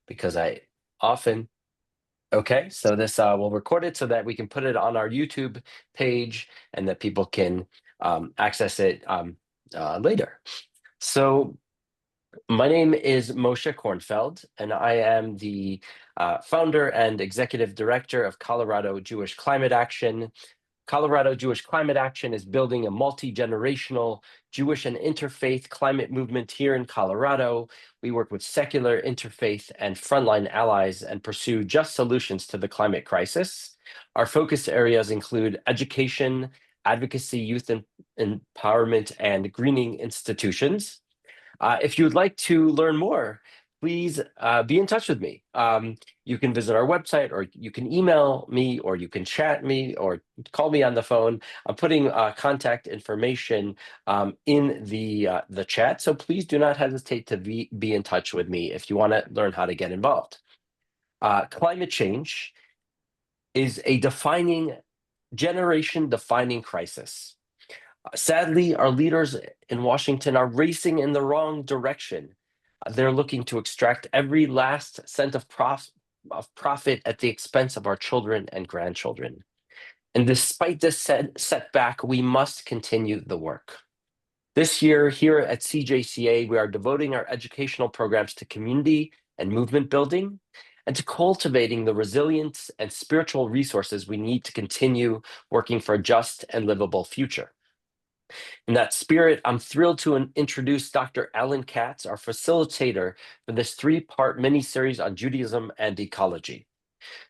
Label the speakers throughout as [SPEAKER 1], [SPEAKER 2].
[SPEAKER 1] because I often, okay, so this we'll record it so that we can put it on our YouTube page and that people can access it later. So my name is Moshe Kornfeld, and I am the founder and executive director of Colorado Jewish Climate Action. Colorado Jewish Climate Action is building a multi-generational Jewish and interfaith climate movement here in Colorado. We work with secular, interfaith, and frontline allies and pursue just solutions to the climate crisis. Our focus areas include education, advocacy, youth empowerment, and greening institutions. If you'd like to learn more, please be in touch with me. You can visit our website, or you can email me, or you can chat me, or call me on the phone. I'm putting contact information in the chat, so please do not hesitate to be in touch with me if you want to learn how to get involved. Climate change is a generation-defining crisis. Sadly, our leaders in Washington are racing in the wrong direction. They're looking to extract every last cent of profit at the expense of our children and grandchildren. And despite this setback, we must continue the work. This year, here at CJCA, we are devoting our educational programs to community and movement building, and to cultivating the resilience and spiritual resources we need to continue working for a just and livable future. In that spirit, I'm thrilled to introduce Dr. Alan Katz, our facilitator for this three-part mini-series on Judaism and ecology.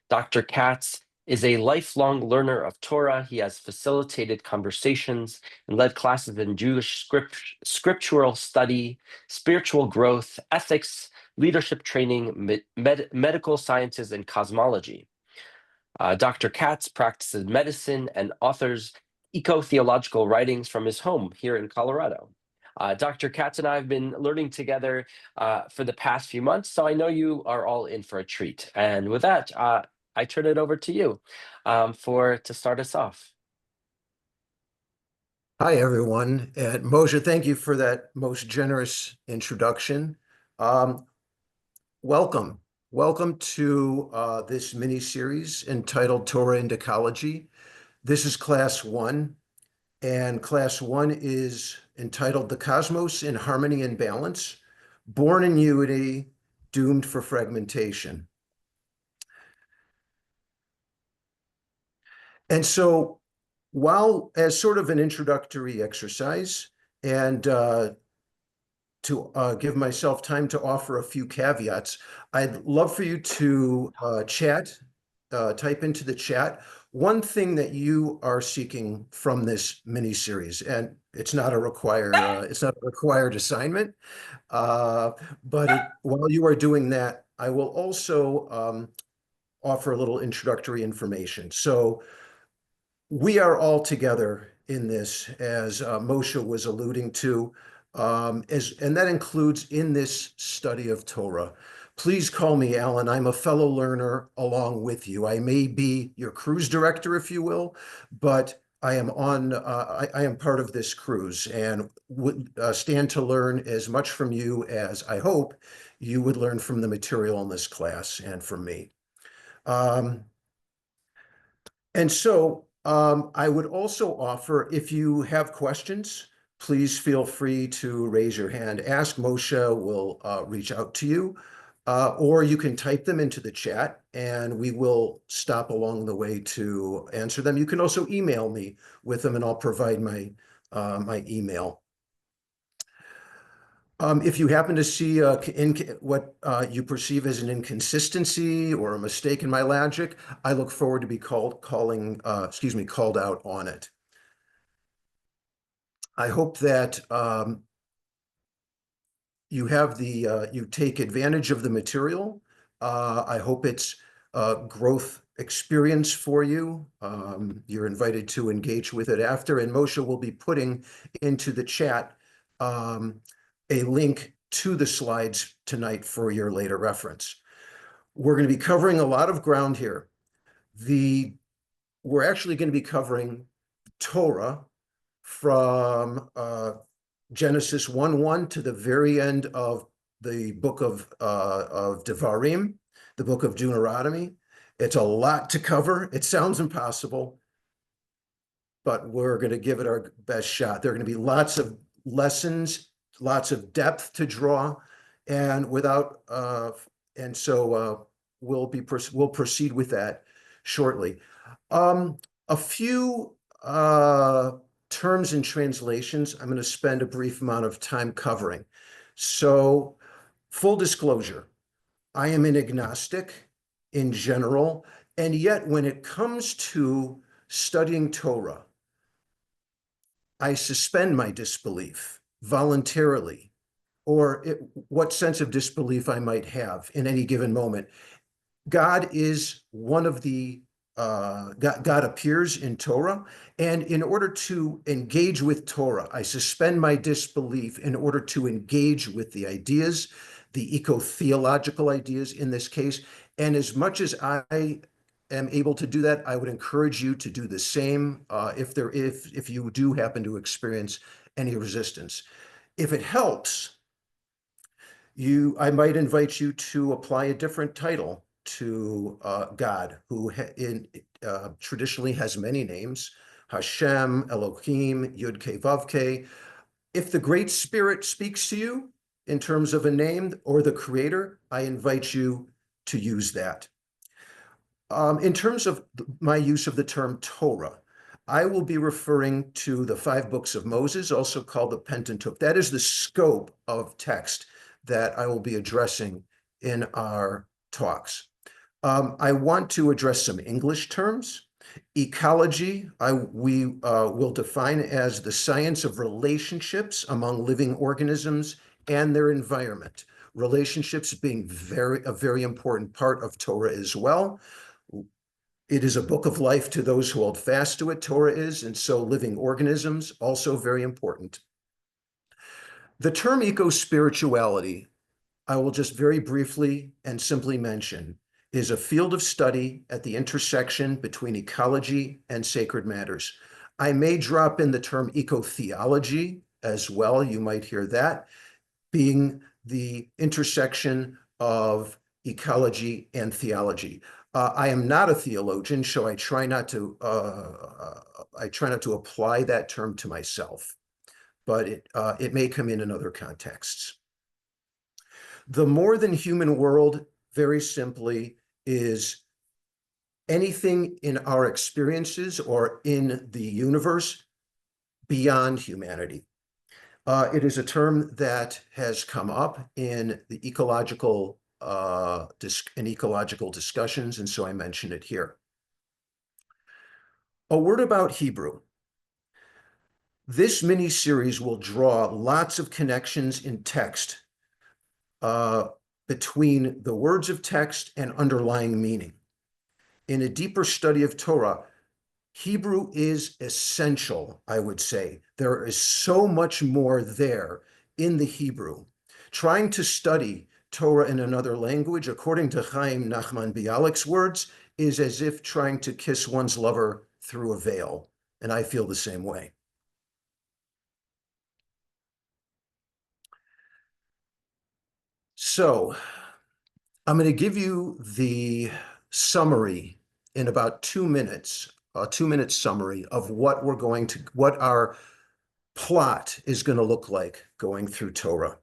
[SPEAKER 1] Dr. Katz is a lifelong learner of Torah. He has facilitated conversations and led classes in Jewish scriptural study, spiritual growth, ethics, leadership training, medical sciences, and cosmology. Dr. Katz practices medicine and authors eco-theological writings from his home here in Colorado. Dr. Katz and I have been learning together for the past few months, so I know you are all in for a treat. And with that, I turn it over to you to start us off.
[SPEAKER 2] Hi, everyone. And Moshe, thank you for that most generous introduction. Welcome. Welcome to this mini-series entitled Torah and Ecology. This is Class 1, and Class 1 is entitled The Cosmos in Harmony and Balance, Born in Unity, Doomed for Fragmentation. And so, while as sort of an introductory exercise, and to give myself time to offer a few caveats, I'd love for you to type into the chat one thing that you are seeking from this mini-series. And it's not a required assignment, but while you are doing that, I will also offer a little introductory information. So we are all together in this, as Moshe was alluding to, and that includes in this study of Torah. Please call me Alan. I'm a fellow learner along with you. I may be your cruise director, if you will, but I am part of this cruise, and would stand to learn as much from you as I hope you would learn from the material in this class and from me. And so I would also offer, if you have questions, please feel free to raise your hand. Ask Moshe will reach out to you, or you can type them into the chat and we will stop along the way to answer them. You can also email me with them and I'll provide my email. If you happen to see what you perceive as an inconsistency or a mistake in my logic, I look forward to be called out on it. I hope that you take advantage of the material. I hope it's a growth experience for you. You're invited to engage with it after, and Moshe will be putting into the chat a link to the slides tonight for your later reference. We're going to be covering a lot of ground here. We're actually going to be covering Torah from Genesis 1:1 to the very end of the book of Devarim, the book of Deuteronomy. It's a lot to cover. It sounds impossible, but we're going to give it our best shot. There are going to be lots of lessons, lots of depth to draw, and so we'll proceed with that shortly. A few terms and translations I'm going to spend a brief amount of time covering. So, full disclosure, I am an agnostic in general, and yet when it comes to studying Torah, I suspend my disbelief voluntarily, what sense of disbelief I might have in any given moment. God is one of the God appears in Torah, and in order to engage with Torah, I suspend my disbelief in order to engage with the ideas, the eco-theological ideas in this case. And as much as I am able to do that, I would encourage you to do the same if you do happen to experience any resistance. If it helps, I might invite you to apply a different title to God, who traditionally has many names: Hashem, Elohim, Yud Ke Vav Ke. If the Great Spirit speaks to you in terms of a name, or the Creator, I invite you to use that. In terms of my use of the term Torah, I will be referring to the 5 books of Moses, also called the Pentateuch. That is the scope of text that I will be addressing in our talks. I want to address some English terms. Ecology, we will define as the science of relationships among living organisms and their environment. Relationships being a very important part of Torah as well. It is a book of life to those who hold fast to it, Torah is, and so living organisms, also very important. The term eco-spirituality, I will just very briefly and simply mention, is a field of study at the intersection between ecology and sacred matters. I may drop in the term eco-theology as well. You might hear that, being the intersection of ecology and theology. I am not a theologian, so I try not to apply that term to myself, but it may come in other contexts. The more than human world, very simply, is anything in our experiences or in the universe beyond humanity. It is a term that has come up in the ecological discussions, and so I mention it here. A word about Hebrew. This mini-series will draw lots of connections in text between the words of text and underlying meaning. In a deeper study of Torah, Hebrew is essential, I would say. There is so much more there in the Hebrew. Trying to study Torah in another language, according to Chaim Nachman Bialik's words, is as if trying to kiss one's lover through a veil, and I feel the same way. So, I'm going to give you the summary in about 2 minutes, a 2-minute summary of what our plot is going to look like going through Torah.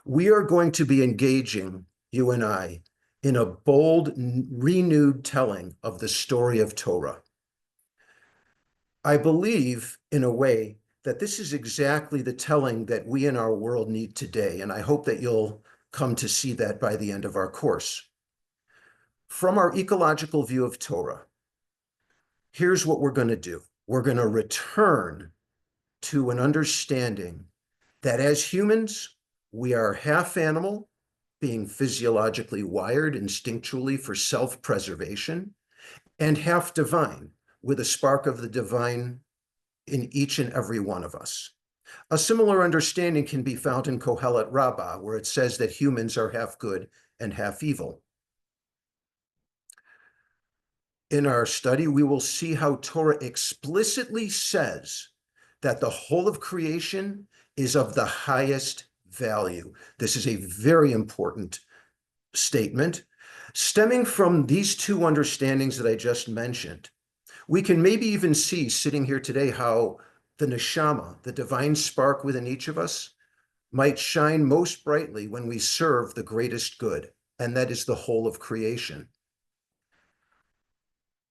[SPEAKER 2] We are going to be engaging, you and I, in a bold, renewed telling of the story of Torah. I believe, in a way, that this is exactly the telling that we in our world need today, and I hope that you'll come to see that by the end of our course. From our ecological view of Torah, here's what we're going to do. We're going to return to an understanding that as humans, we are half animal, being physiologically wired instinctually for self-preservation, and half divine, with a spark of the divine in each and every one of us. A similar understanding can be found in Kohelet Rabbah, where it says that humans are half good and half evil. In our study, we will see how Torah explicitly says that the whole of creation is of the highest value. This is a very important statement. Stemming from these two understandings that I just mentioned, we can maybe even see sitting here today how the neshama, the divine spark within each of us, might shine most brightly when we serve the greatest good, and that is the whole of creation.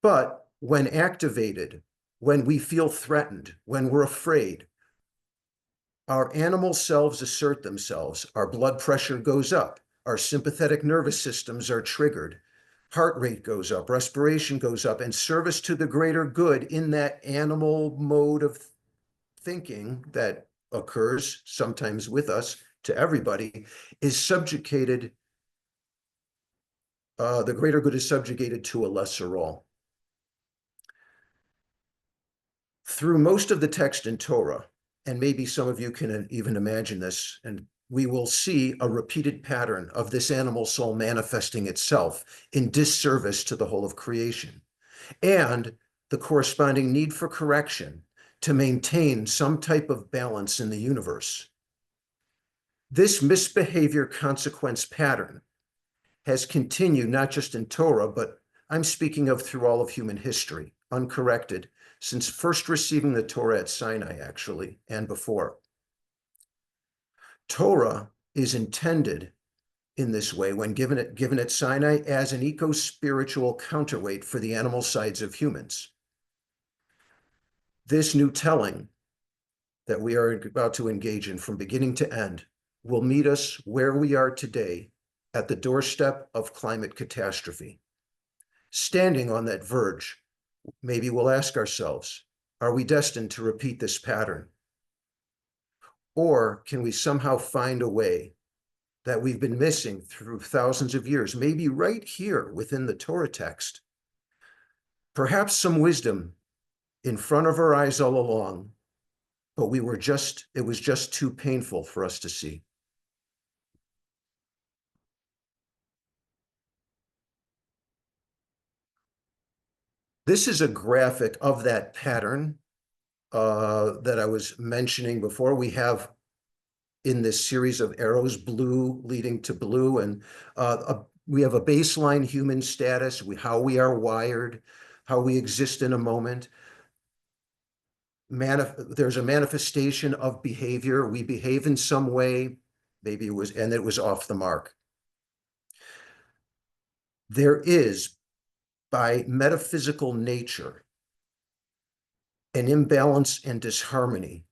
[SPEAKER 2] But when activated, when we feel threatened, when we're afraid, our animal selves assert themselves, our blood pressure goes up, our sympathetic nervous systems are triggered, heart rate goes up, respiration goes up, and service to the greater good in that animal mode of thinking that occurs sometimes with us to everybody is subjugated. The greater good is subjugated to a lesser all. Through most of the text in Torah, and maybe some of you can even imagine this, and we will see a repeated pattern of this animal soul manifesting itself in disservice to the whole of creation, and the corresponding need for correction to maintain some type of balance in the universe. This misbehavior consequence pattern has continued not just in Torah, but I'm speaking of through all of human history, uncorrected, since first receiving the Torah at Sinai, actually, and before. Torah is intended in this way when given at Sinai as an eco-spiritual counterweight for the animal sides of humans. This new telling that we are about to engage in from beginning to end will meet us where we are today at the doorstep of climate catastrophe. Standing on that verge, maybe we'll ask ourselves, are we destined to repeat this pattern? Or can we somehow find a way that we've been missing through thousands of years, maybe right here within the Torah text? Perhaps some wisdom in front of our eyes all along, but it was just too painful for us to see. This is a graphic of that pattern that I was mentioning before. We have in this series of arrows, blue leading to blue, and we have a baseline human status, how we are wired, how we exist in a moment. There's a manifestation of behavior. We behave in some way, maybe it was off the mark. There is, by metaphysical nature, an imbalance and disharmony,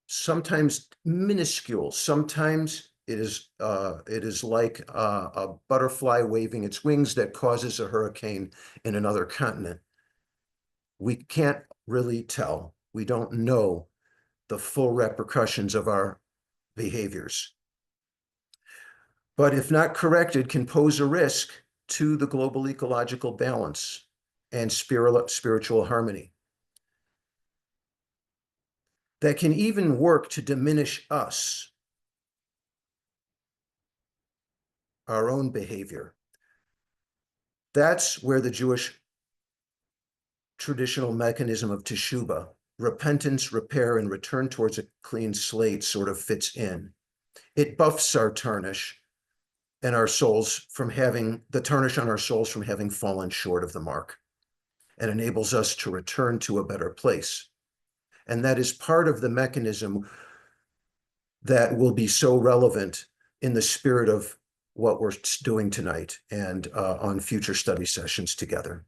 [SPEAKER 2] sometimes minuscule, sometimes it is like a butterfly waving its wings that causes a hurricane in another continent. We can't really tell. We don't know the full repercussions of our behaviors. But if not corrected, can pose a risk to the global ecological balance and spiritual harmony that can even work to diminish us, our own behavior. That's where the Jewish traditional mechanism of teshuvah, repentance, repair, and return towards a clean slate, sort of fits in. It buffs our tarnish and our souls from having the tarnish on our souls from having fallen short of the mark, and enables us to return to a better place. And that is part of the mechanism that will be so relevant in the spirit of what we're doing tonight and on future study sessions together.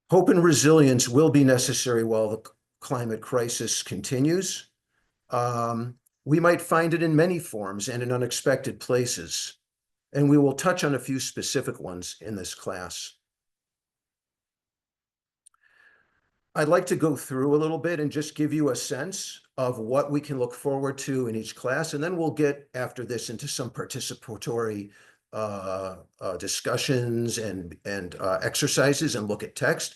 [SPEAKER 2] Hope and resilience will be necessary while the climate crisis continues. We might find it in many forms and in unexpected places, and we will touch on a few specific ones in this class. I'd like to go through a little bit and just give you a sense of what we can look forward to in each class, and then we'll get after this into some participatory discussions and exercises and look at text.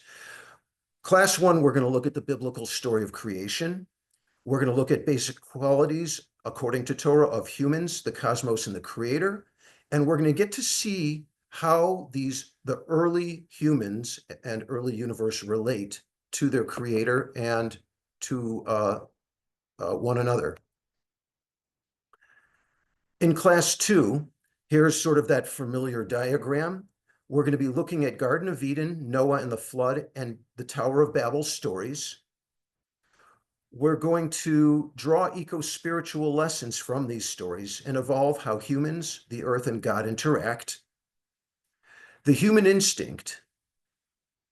[SPEAKER 2] Class 1, we're going to look at the biblical story of creation. We're going to look at basic qualities, according to Torah, of humans, the cosmos, and the creator. And we're going to get to see how the early humans and early universe relate to their creator and to one another. In class 2, here's sort of that familiar diagram. We're going to be looking at Garden of Eden, Noah and the flood, and the Tower of Babel stories. We're going to draw eco-spiritual lessons from these stories and evolve how humans, the earth, and God interact. The human instinct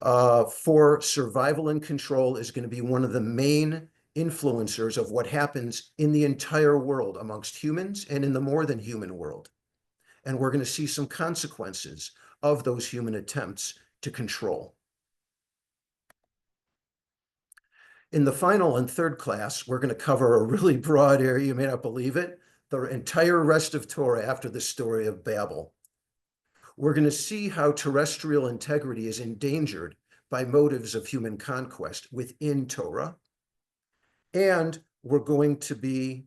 [SPEAKER 2] for survival and control is going to be one of the main influencers of what happens in the entire world amongst humans and in the more than human world. And we're going to see some consequences of those human attempts to control. In the final and third class, we're going to cover a really broad area. You may not believe it. The entire rest of Torah after the story of Babel. We're going to see how terrestrial integrity is endangered by motives of human conquest within Torah. And we're going to be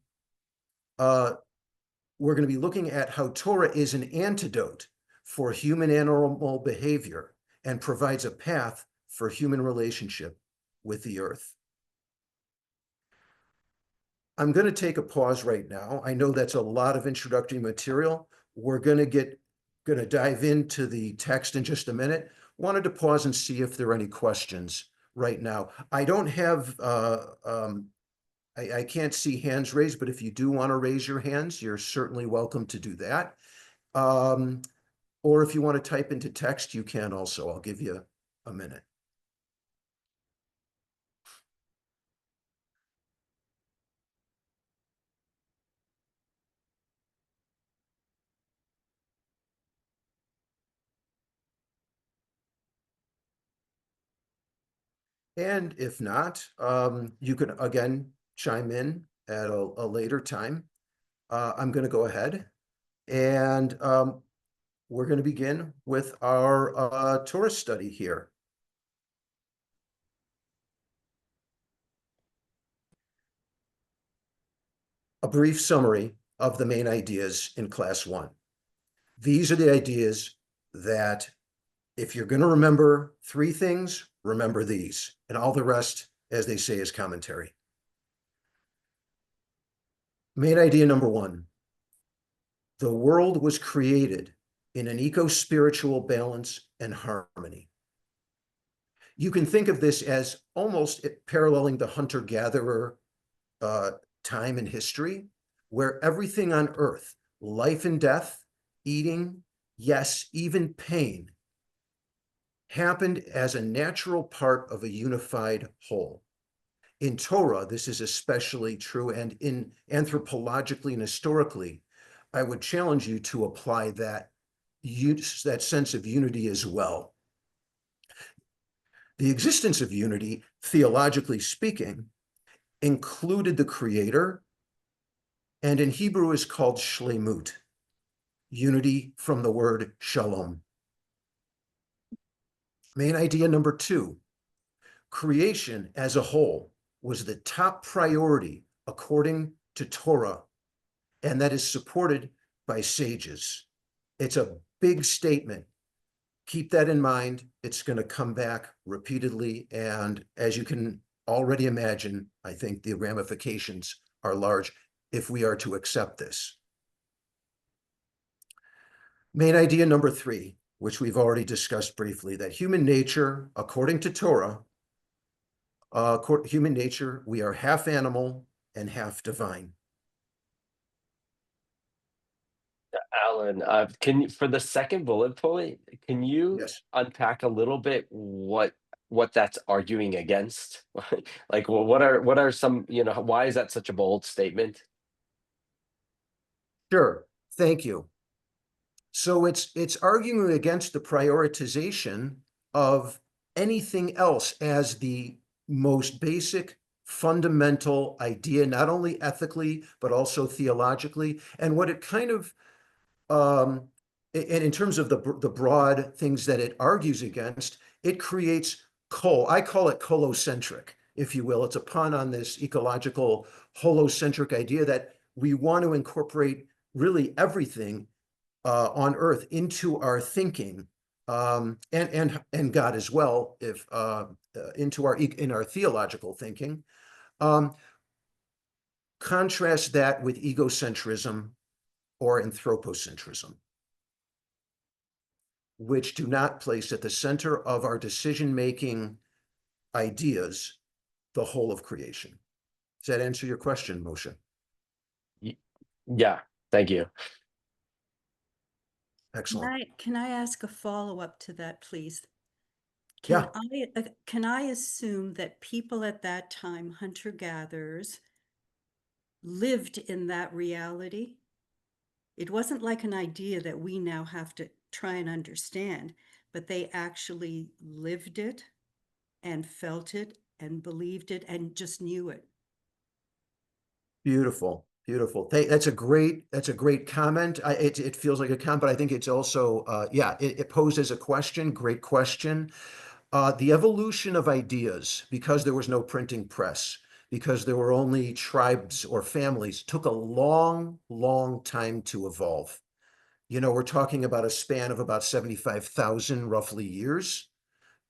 [SPEAKER 2] looking at how Torah is an antidote for human-animal behavior and provides a path for human relationship with the earth. I'm going to take a pause right now. I know that's a lot of introductory material. We're going to dive into the text in just a minute. Wanted to pause and see if there are any questions right now. I don't have, I can't see hands raised, but if you do want to raise your hands, you're certainly welcome to do that. Or if you want to type into text, you can also. I'll give you a minute. And if not, you could again chime in at a later time. I'm going to go ahead and we're going to begin with our Torah study here. A brief summary of the main ideas in class 1. These are the ideas that if you're going to remember 3 things, remember these, and all the rest, as they say, is commentary. Main idea number 1. The world was created in an eco-spiritual balance and harmony. You can think of this as almost paralleling the hunter-gatherer time in history, where everything on earth, life and death, eating, yes, even pain, happened as a natural part of a unified whole. In Torah, this is especially true, and in anthropologically and historically, I would challenge you to apply that sense of unity as well. The existence of unity, theologically speaking, included the creator, and in Hebrew is called shlemut, unity from the word shalom. Main idea number 2, creation as a whole was the top priority according to Torah, and that is supported by sages. It's a big statement. Keep that in mind. It's going to come back repeatedly, and as you can already imagine, I think the ramifications are large if we are to accept this. Main idea number 3, which we've already discussed briefly, that human nature, according to Torah, human nature, we are half animal and half divine.
[SPEAKER 1] Alan, can you, for the second bullet point, can you
[SPEAKER 2] Yes.
[SPEAKER 1] unpack a little bit what that's arguing against? Like, well, what are some, why is that such a bold statement?
[SPEAKER 2] Sure. Thank you. So it's arguing against the prioritization of anything else as the most basic fundamental idea, not only ethically, but also theologically. And what it kind of, and in terms of the broad things that it argues against, it creates I call it colocentric, if you will. It's a pun on this ecological holocentric idea that we want to incorporate really everything on earth into our thinking, and God as well, if into our theological thinking. Contrast that with egocentrism or anthropocentrism, which do not place at the center of our decision-making ideas the whole of creation. Does that answer your question, Moshe?
[SPEAKER 1] Yeah, thank you.
[SPEAKER 2] Excellent.
[SPEAKER 3] Can I ask a follow-up to that, please?
[SPEAKER 2] Yeah.
[SPEAKER 3] Can I assume that people at that time, hunter-gatherers, lived in that reality? It wasn't like an idea that we now have to try and understand, but they actually lived it and felt it and believed it and just knew it.
[SPEAKER 2] Beautiful, beautiful. That's a great comment. It feels like a comment, but I think it's also, yeah, it poses a question, great question. The evolution of ideas, because there was no printing press, because there were only tribes or families, took a long, long time to evolve. You know, we're talking about a span of about 75,000 roughly years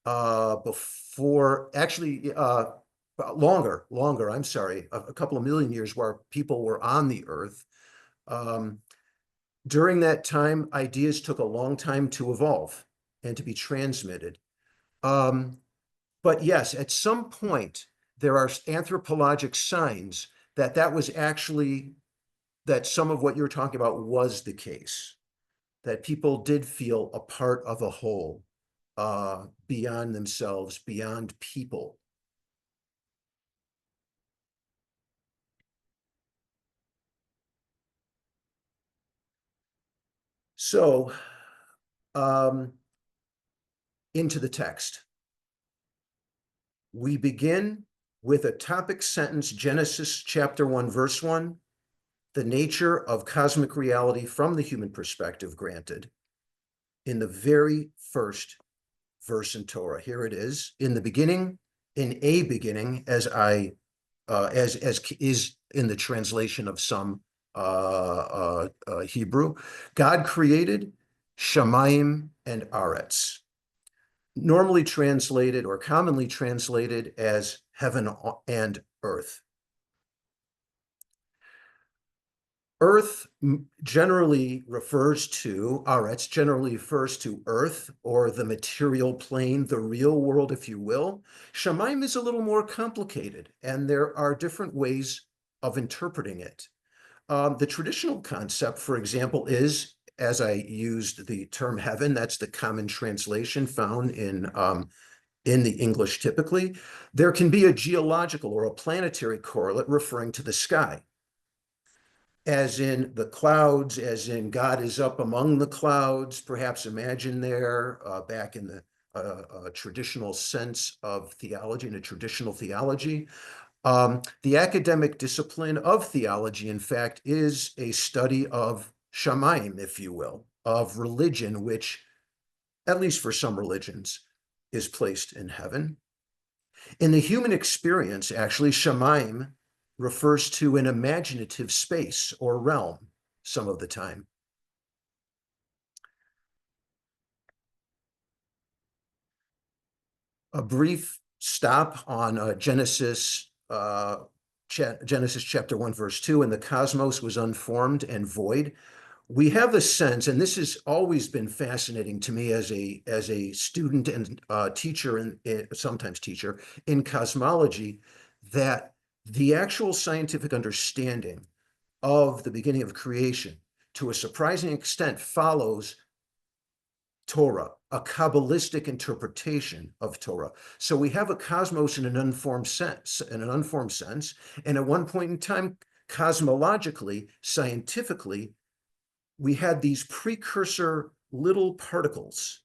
[SPEAKER 2] before, actually, longer, I'm sorry, a couple of million years where people were on the earth. Um, During that time, ideas took a long time to evolve and to be transmitted. But yes, at some point, there are anthropologic signs that that was actually, that some of what you're talking about was the case, that people did feel a part of a whole, beyond themselves, beyond people. So, um, into the text. We begin with a topic sentence, Genesis chapter 1, verse 1, the nature of cosmic reality from the human perspective, granted, in the very first verse in Torah. Here it is, in the beginning, in a beginning, as is in the translation of some Hebrew. God created Shamayim and Aretz, normally translated or commonly translated as heaven and earth. Earth generally refers to, Aretz generally refers to earth or the material plane, the real world, if you will. Shamayim is a little more complicated, and there are different ways of interpreting it. The traditional concept, for example, is, as I used the term heaven, that's the common translation found in the English typically. There can be a geological or a planetary correlate referring to the sky, as in the clouds, as in God is up among the clouds, perhaps imagine there, back in the traditional sense of theology, in a traditional theology. The academic discipline of theology, in fact, is a study of Shamayim, if you will, of religion, which, at least for some religions, is placed in heaven. In the human experience, actually, Shamayim refers to an imaginative space or realm some of the time. A brief stop on Genesis chapter 1, verse 2, and the cosmos was unformed and void. We have a sense, and this has always been fascinating to me as a student and teacher, and sometimes teacher in cosmology, that the actual scientific understanding of the beginning of creation, to a surprising extent, follows Torah, a Kabbalistic interpretation of Torah. So we have a cosmos in an unformed sense, and at one point in time, cosmologically, scientifically, we had these precursor little particles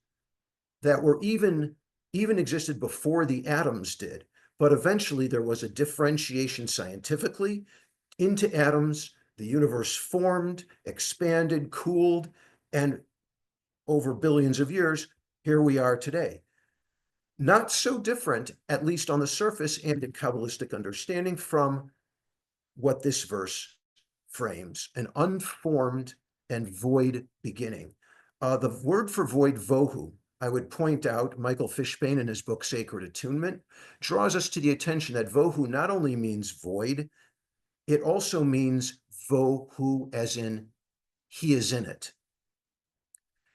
[SPEAKER 2] that were even existed before the atoms did. But eventually there was a differentiation scientifically into atoms. The universe formed, expanded, cooled, and over billions of years, here we are today. Not so different, at least on the surface and in Kabbalistic understanding, from what this verse frames, an unformed and void beginning. The word for void, vohu, I would point out, Michael Fishbane in his book Sacred Attunement draws us to the attention that vohu not only means void, it also means vohu as in he is in it.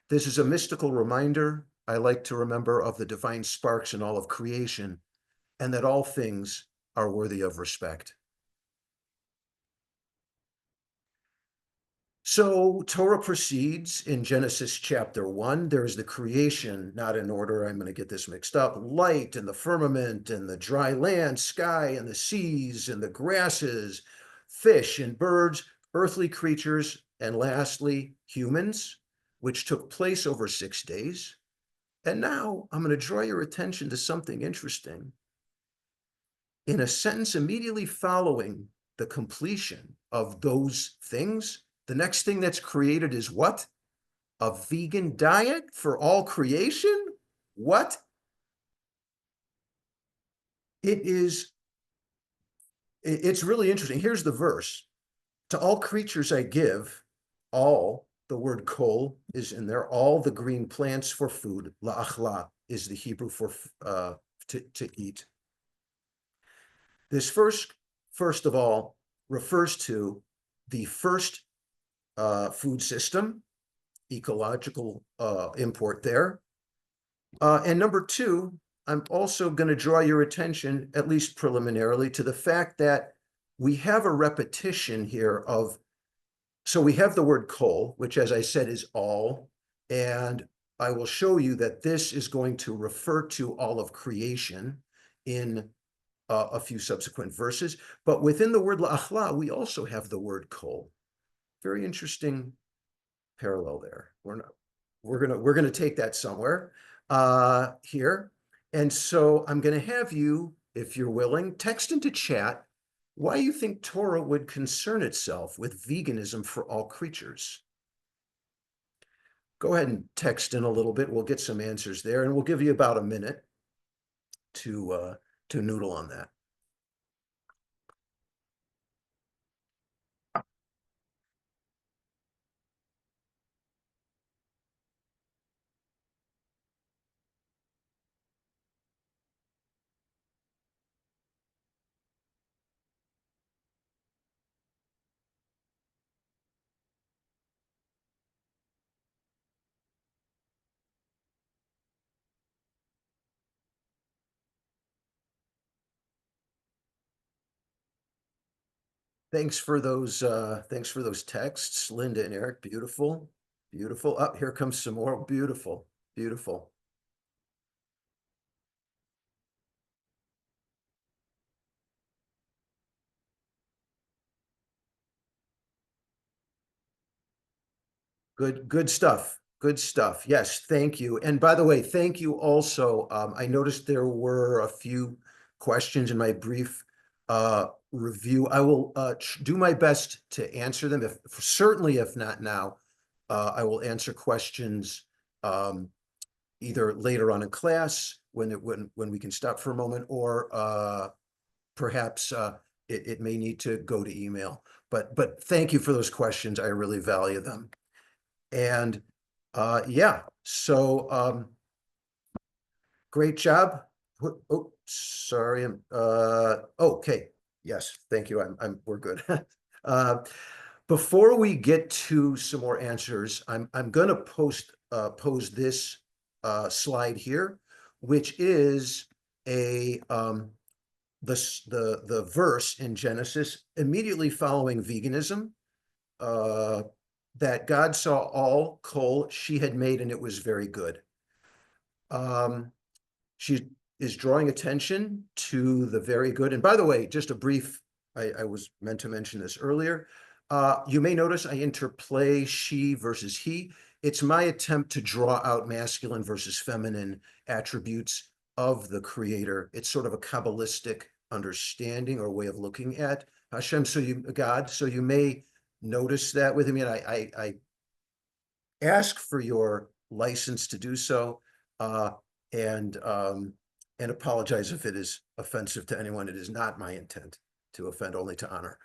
[SPEAKER 2] This is a mystical reminder I like to remember of the divine sparks in all of creation, and that all things are worthy of respect. So Torah proceeds in Genesis chapter 1. There is the creation, not in order, I'm going to get this mixed up, light and the firmament and the dry land, sky and the seas and the grasses, fish and birds, earthly creatures, and lastly, humans, which took place over 6 days. And now I'm going to draw your attention to something interesting. In a sentence immediately following the completion of those things, the next thing that's created is what? A vegan diet for all creation? What? It's really interesting. Here's the verse. To all creatures I give, all, the word kol is in there, all the green plants for food, la'achla is the Hebrew for to eat. This first of all, refers to the first food system, ecological import there. And number two, I'm also going to draw your attention, at least preliminarily, to the fact that we have a repetition here of, so we have the word kol, which, as I said, is all, and I will show you that this is going to refer to all of creation in a few subsequent verses. But within the word la'achla, we also have the word kol. Very interesting parallel there. We're gonna take that somewhere here. And so I'm gonna have you, if you're willing, text into chat why you think Torah would concern itself with veganism for all creatures. Go ahead and text in a little bit. We'll get some answers there, and we'll give you about a minute to noodle on that. Thanks for those texts, Linda and Eric. Beautiful, beautiful. Up here comes some more. Beautiful, beautiful. Good stuff. Good stuff. Yes, thank you. And by the way, thank you also. I noticed there were a few questions in my brief review. I will do my best to answer them. Certainly, if not now, I will answer questions either later on in class when we can stop for a moment, or perhaps it may need to go to email. But thank you for those questions. I really value them. And yeah, so great job. Oh, sorry. Okay. Yes, thank you. We're good. Before we get to some more answers, I'm gonna pose this slide here, which is the verse in Genesis immediately following veganism. That God saw all kol she had made, and it was very good. She is drawing attention to the very good. And by the way, just a brief, I was meant to mention this earlier. You may notice I interplay she versus he. It's my attempt to draw out masculine versus feminine attributes of the creator. It's sort of a Kabbalistic understanding or way of looking at Hashem, God. So you may notice that with me, and I ask for your license to do so, and apologize if it is offensive to anyone. It is not my intent to offend, only to honor.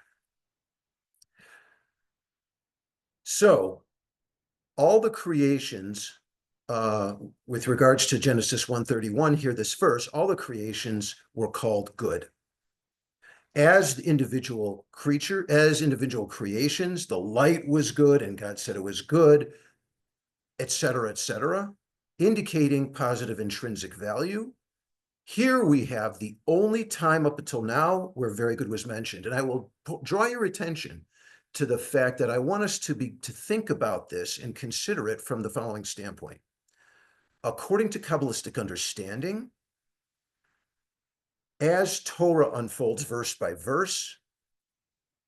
[SPEAKER 2] So all the creations, with regards to Genesis 1:31, here this verse, all the creations were called good. as the individual creature, as individual creations, the light was good and God said it was good, et cetera, indicating positive intrinsic value. Here we have the only time up until now where very good was mentioned. And I will draw your attention to the fact that I want us to think about this and consider it from the following standpoint. According to Kabbalistic understanding, as Torah unfolds verse by verse,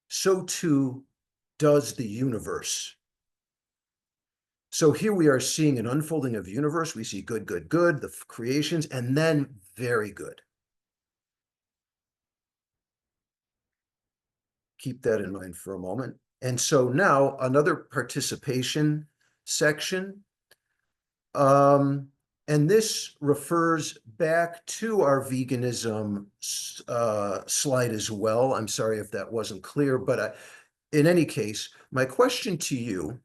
[SPEAKER 2] so too does the universe. So here we are seeing an unfolding of the universe. We see good, good, good, the creations, and then very good. Keep that in mind for a moment. And so now another participation section. And this refers back to our veganism slide as well. I'm sorry if that wasn't clear, but in any case, my question to you,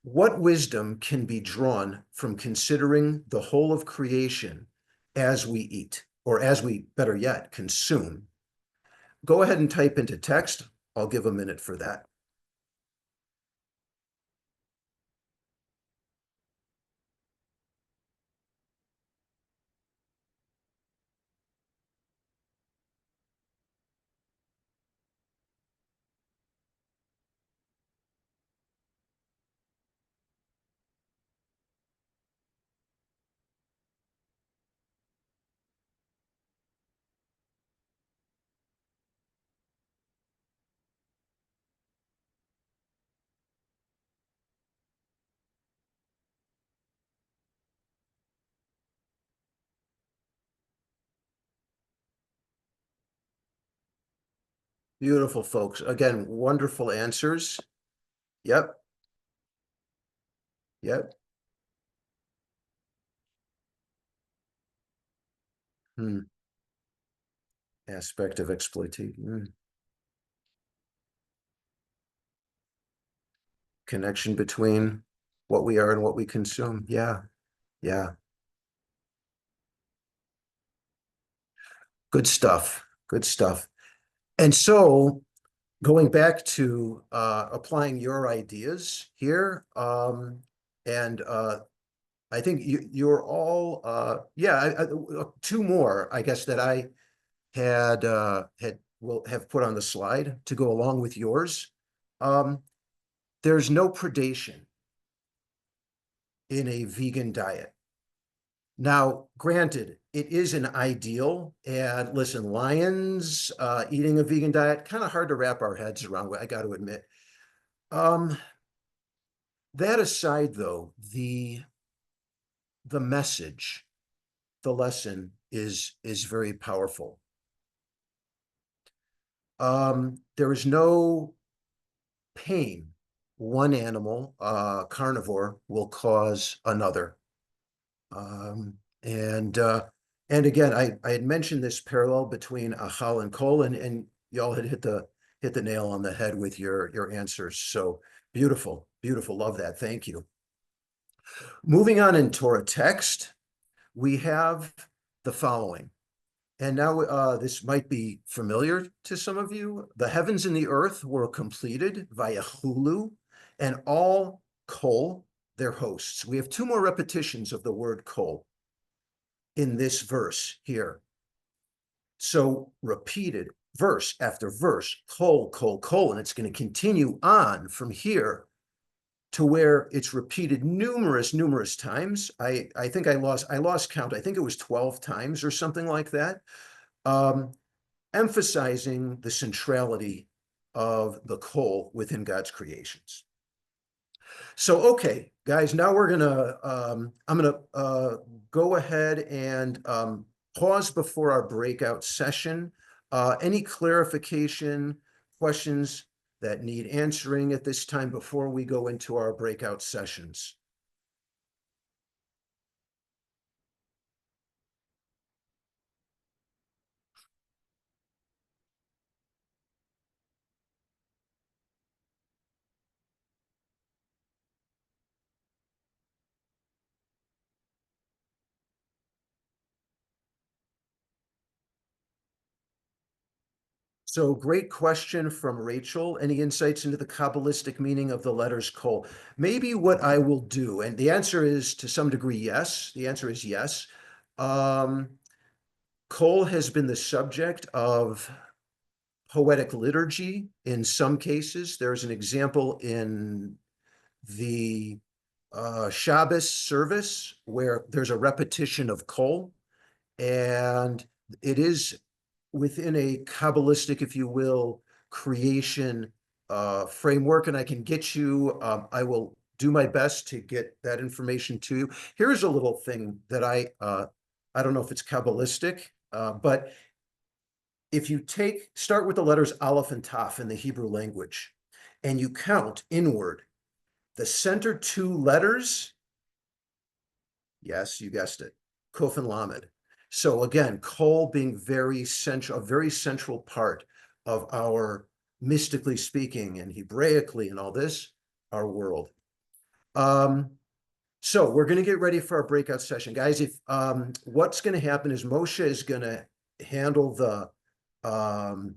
[SPEAKER 2] what wisdom can be drawn from considering the whole of creation as we eat, or as we, better yet, consume? Go ahead and type into text. I'll give a minute for that. Beautiful, folks. Again, wonderful answers. Yep. Yep. Aspect of exploitation. Connection between what we are and what we consume. Yeah. Yeah. Good stuff. Good stuff. And so going back to applying your ideas here, and I think you're all, two more, I guess, that I will have put on the slide to go along with yours. There's no predation in a vegan diet. Now, granted, it is an ideal, and listen, lions eating a vegan diet, kind of hard to wrap our heads around, I got to admit. That aside, though, the message, the lesson is very powerful. There is no pain one animal, carnivore, will cause another. And again, I had mentioned this parallel between achal and kol, and y'all had hit the nail on the head with your answers. So beautiful, beautiful. Love that. Thank you. Moving on in Torah text, we have the following. And now this might be familiar to some of you. The heavens and the earth were completed via hulu, and all kol, their hosts. We have two more repetitions of the word kol in this verse here. So repeated verse after verse, kol, kol, kol, and it's going to continue on from here to where it's repeated numerous times. I think I lost count. I think it was 12 times or something like that, emphasizing the centrality of the kol within God's creations. So, okay, guys, now we're gonna, I'm gonna go ahead and pause before our breakout session. Any clarification, questions that need answering at this time before we go into our breakout sessions? So great question from Rachel. Any insights into the Kabbalistic meaning of the letters Kol? Maybe what I will do, and the answer is to some degree, yes. The answer is yes. Um, Kol has been the subject of poetic liturgy in some cases. There's an example in the Shabbos service where there's a repetition of Kol, and it is within a Kabbalistic, if you will, creation framework, and I can get you, I will do my best to get that information to you. Here's a little thing that I don't know if it's Kabbalistic, but if you start with the letters Aleph and Taf in the Hebrew language, and you count inward, the center two letters, yes, you guessed it, Kuf and Lamed. So again, Kol being very central, a very central part of our, mystically speaking and Hebraically and all this, our world. So we're going to get ready for our breakout session, guys. If what's going to happen is Moshe is going to handle the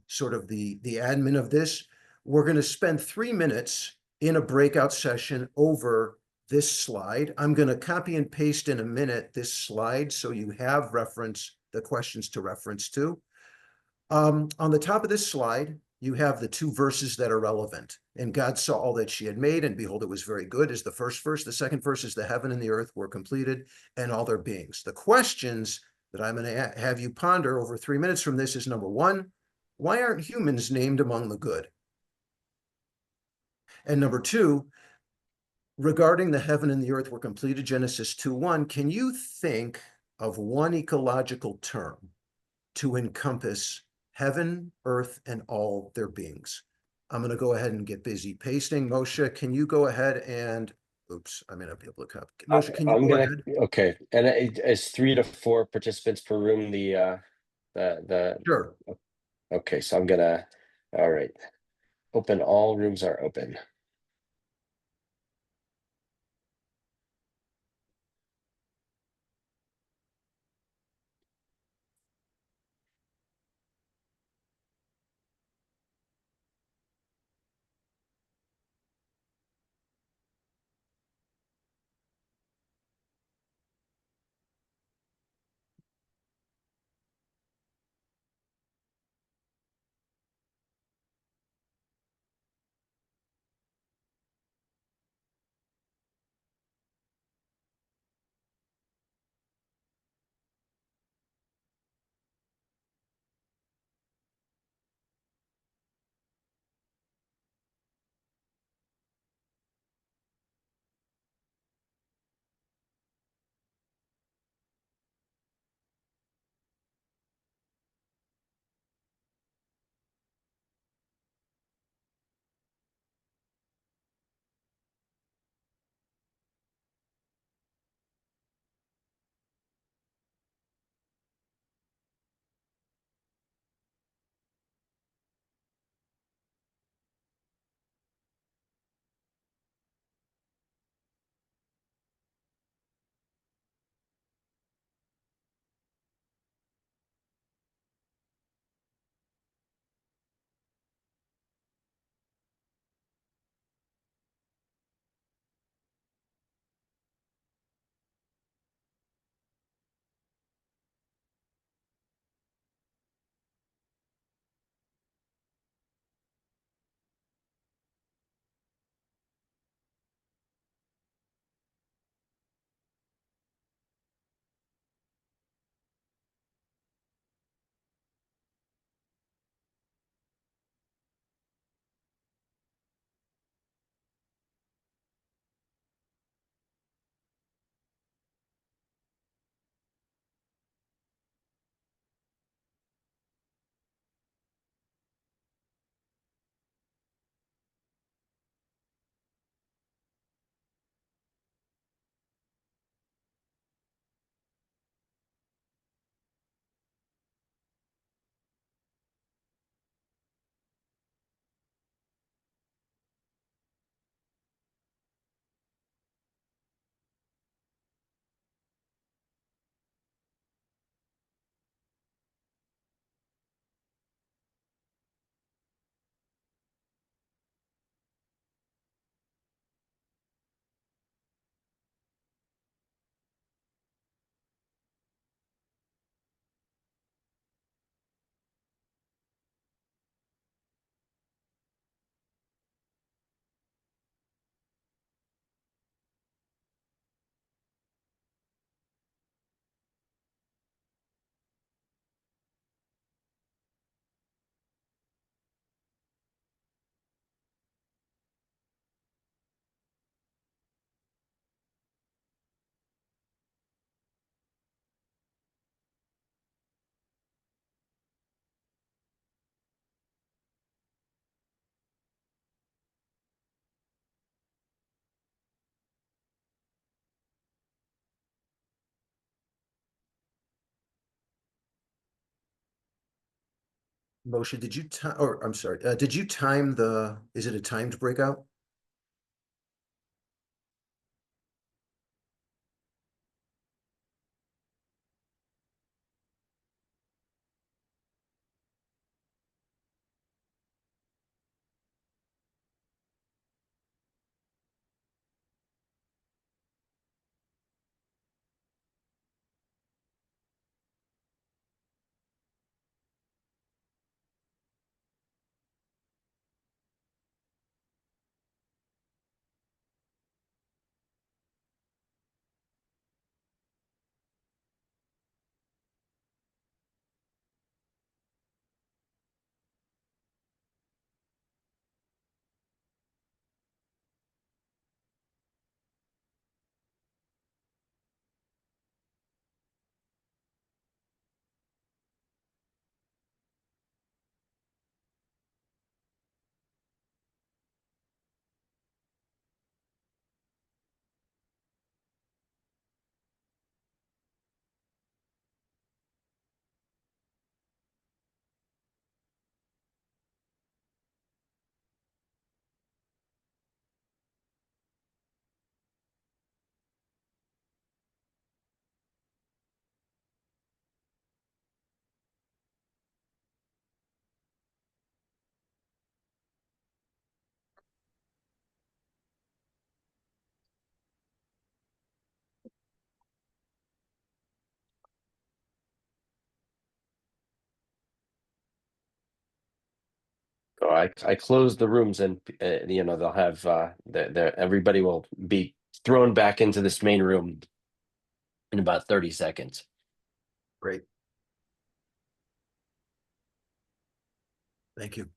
[SPEAKER 2] sort of the admin of this. We're going to spend 3 minutes in a breakout session over this slide. I'm going to copy and paste in a minute this slide so you have the questions to reference to. On the top of this slide, you have the 2 verses that are relevant. And God saw all that she had made, and behold, it was very good, is the first verse. The second verse is the heaven and the earth were completed, and all their beings. The questions that I'm going to have you ponder over 3 minutes from this is number 1, why aren't humans named among the good? And number 2, regarding the heaven and the earth were completed, Genesis 2:1, can you think of one ecological term to encompass heaven, earth, and all their beings? I'm going to go ahead and get busy pasting. Moshe, can you go ahead and, oops, I may not be able to copy. Moshe, can you
[SPEAKER 1] I'm
[SPEAKER 2] go
[SPEAKER 1] gonna,
[SPEAKER 2] ahead?
[SPEAKER 1] okay, and it's 3 to 4 participants per room, the
[SPEAKER 2] Sure.
[SPEAKER 1] okay, so I'm gonna, all right, open, all rooms are open.
[SPEAKER 2] Moshe, did you time, or I'm sorry, did you time is it a timed breakout?
[SPEAKER 1] So I close the rooms, and they'll have everybody will be thrown back into this main room in about 30 seconds.
[SPEAKER 2] Great. Thank you.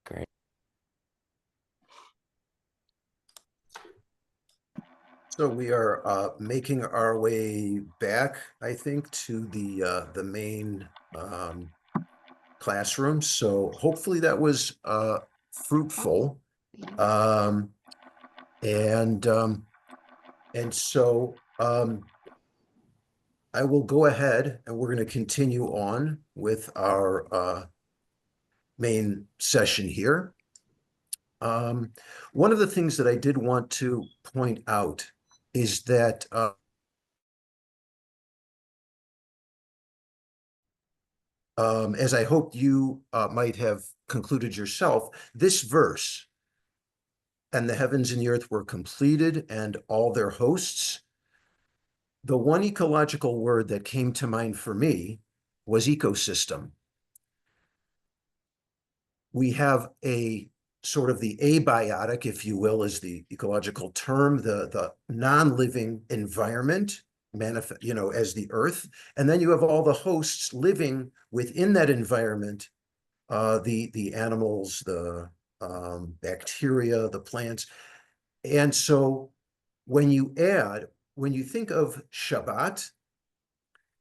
[SPEAKER 1] Great.
[SPEAKER 2] So we are making our way back, I think, to the main classroom. So hopefully that was fruitful. Um, and so I will go ahead and we're going to continue on with our main session here. One of the things that I did want to point out is that as I hope you might have concluded yourself, this verse, and the heavens and the earth were completed and all their hosts, the one ecological word that came to mind for me was ecosystem. We have a sort of the abiotic, if you will, is the ecological term, the non-living environment, as the earth. And then you have all the hosts living within that environment, the animals, the bacteria, the plants. And so when you think of Shabbat,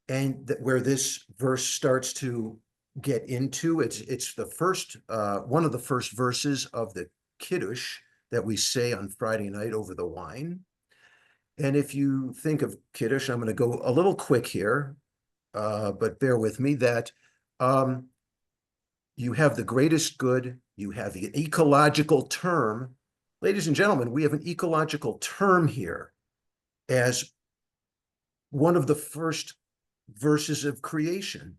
[SPEAKER 2] and where this verse starts to get into, it's the first one of the first verses of the Kiddush that we say on Friday night over the wine. And if you think of Kiddush, I'm going to go a little quick here, but bear with me, that you have the greatest good, you have the ecological term. Ladies and gentlemen, we have an ecological term here as one of the first verses of creation.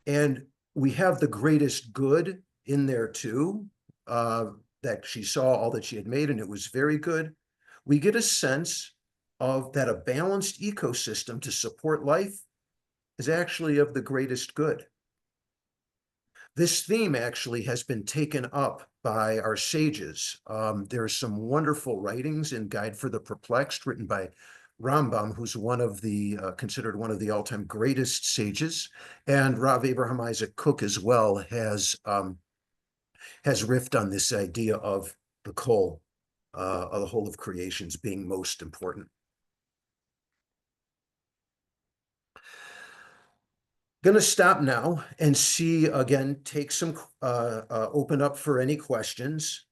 [SPEAKER 2] And we have the greatest good in there too, that she saw all that she had made and it was very good. We get a sense of that a balanced ecosystem to support life is actually of the greatest good. This theme actually has been taken up by our sages. There's some wonderful writings in Guide for the Perplexed written by Rambam, who's one of the considered one of the all-time greatest sages, and Rav Abraham Isaac Cook as well has riffed on this idea of the whole, of the whole of creations being most important. Going to stop now and see again, take some, open up for any questions.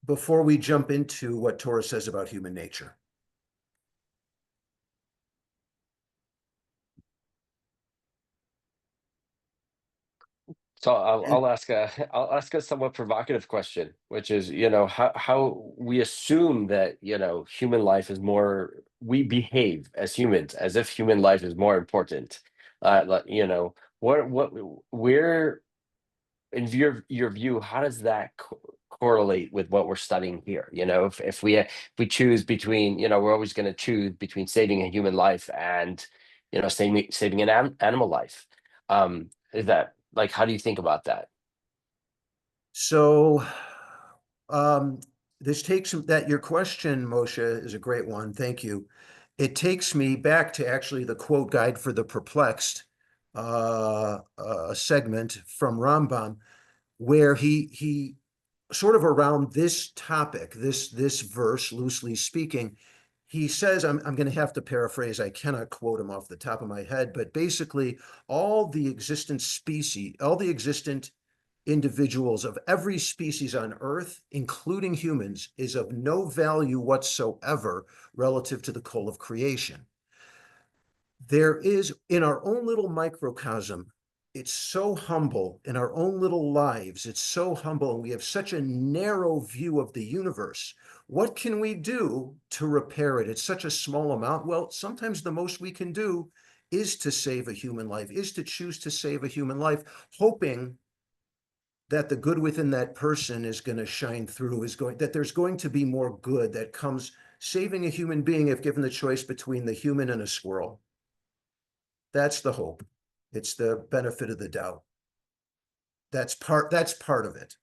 [SPEAKER 2] Before we jump into what Torah says about human nature.
[SPEAKER 1] So I'll ask a I'll ask a somewhat provocative question, which is, how we assume that, human life is more, we behave as humans as if human life is more important. What where in your view, how does that correlate with what we're studying here? If we choose between, we're always going to choose between saving a human life and, saving an animal life. Is that like, how do you think about that?
[SPEAKER 2] So this takes that your question, Moshe, is a great one. Thank you. It takes me back to actually the quote guide for the perplexed segment from Rambam, where he sort of around this topic, this verse, loosely speaking, he says, I'm going to have to paraphrase, I cannot quote him off the top of my head, but basically all the existent species, all the existent individuals of every species on Earth, including humans, is of no value whatsoever relative to the whole of creation. There is, in our own little microcosm, it's so humble in our own little lives. It's so humble, and we have such a narrow view of the universe. What can we do to repair it? It's such a small amount. Well, sometimes the most we can do is to save a human life, is to choose to save a human life, hoping that the good within that person is going to shine through, that there's going to be more good that comes saving a human being if given the choice between the human and a squirrel. That's the hope. It's the benefit of the doubt. That's part of it.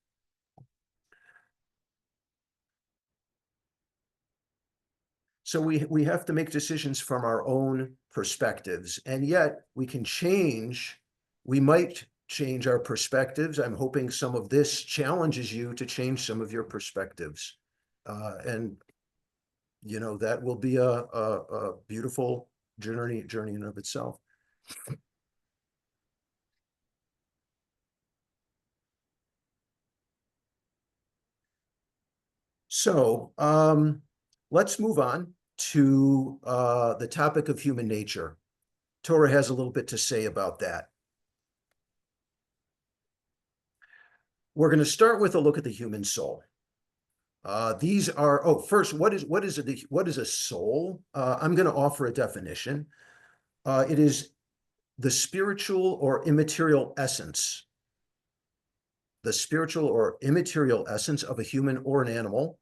[SPEAKER 2] So we have to make decisions from our own perspectives, and yet we can change. We might change our perspectives. I'm hoping some of this challenges you to change some of your perspectives, and that will be a beautiful journey in and of itself. So let's move on to the topic of human nature. Torah has a little bit to say about that. We're going to start with a look at the human soul. These are, first, what is a soul? I'm going to offer a definition. It is the spiritual or immaterial essence, of a human or an animal.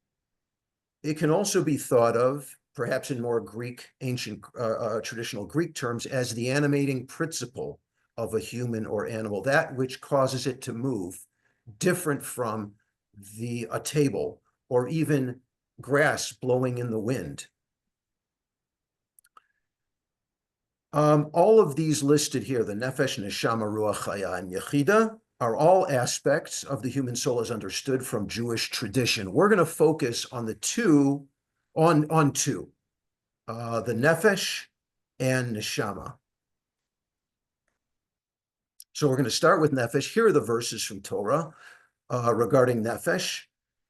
[SPEAKER 2] It can also be thought of, perhaps in more ancient traditional Greek terms, as the animating principle of a human or animal, that which causes it to move, different from a table or even grass blowing in the wind. All of these listed here, the nefesh, neshama, ruach, chaya, and yechida, are all aspects of the human soul as understood from Jewish tradition. We're going to focus on two, the nefesh and neshama. So we're going to start with nefesh. Here are the verses from Torah regarding nefesh.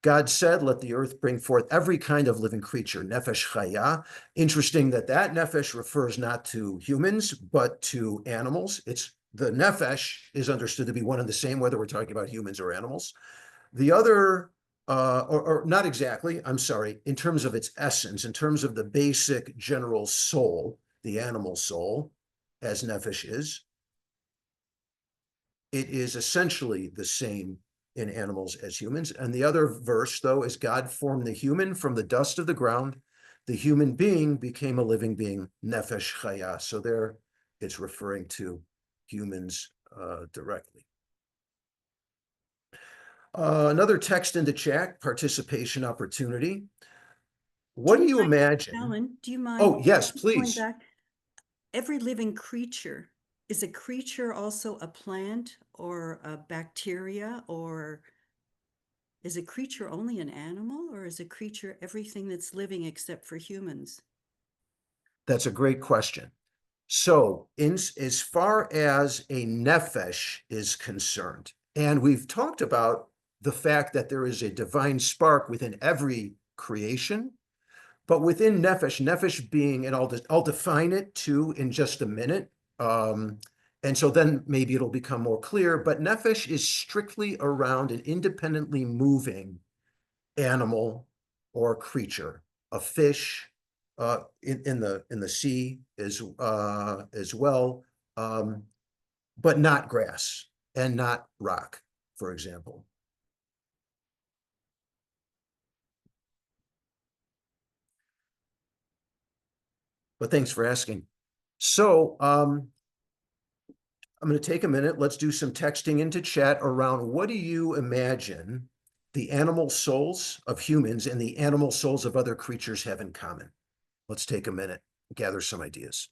[SPEAKER 2] God said, let the earth bring forth every kind of living creature, nefesh chaya. Interesting that nefesh refers not to humans, but to animals. The nefesh is understood to be one and the same, whether we're talking about humans or animals. The other, or not exactly, I'm sorry, in terms of its essence, in terms of the basic general soul, the animal soul, as nefesh is, it is essentially the same in animals as humans. And the other verse, though, is God formed the human from the dust of the ground. The human being became a living being, nefesh chaya. So there it's referring to humans directly. Another text in the chat, participation opportunity. What do you imagine?
[SPEAKER 3] Alan, do you mind?
[SPEAKER 2] Oh, yes,
[SPEAKER 3] going
[SPEAKER 2] please.
[SPEAKER 3] back? Every living creature, is a creature also a plant or a bacteria, or is a creature only an animal, or is a creature everything that's living except for humans?
[SPEAKER 2] That's a great question. So, as far as a nefesh is concerned, and we've talked about the fact that there is a divine spark within every creation, but within nefesh, nefesh being, and I'll define it too in just a minute, and so then maybe it'll become more clear. But nefesh is strictly around an independently moving animal or creature, a fish, in the sea as well, but not grass and not rock, for example. But thanks for asking. So I'm going to take a minute. Let's do some texting into chat around what do you imagine the animal souls of humans and the animal souls of other creatures have in common? Let's take a minute, gather some ideas.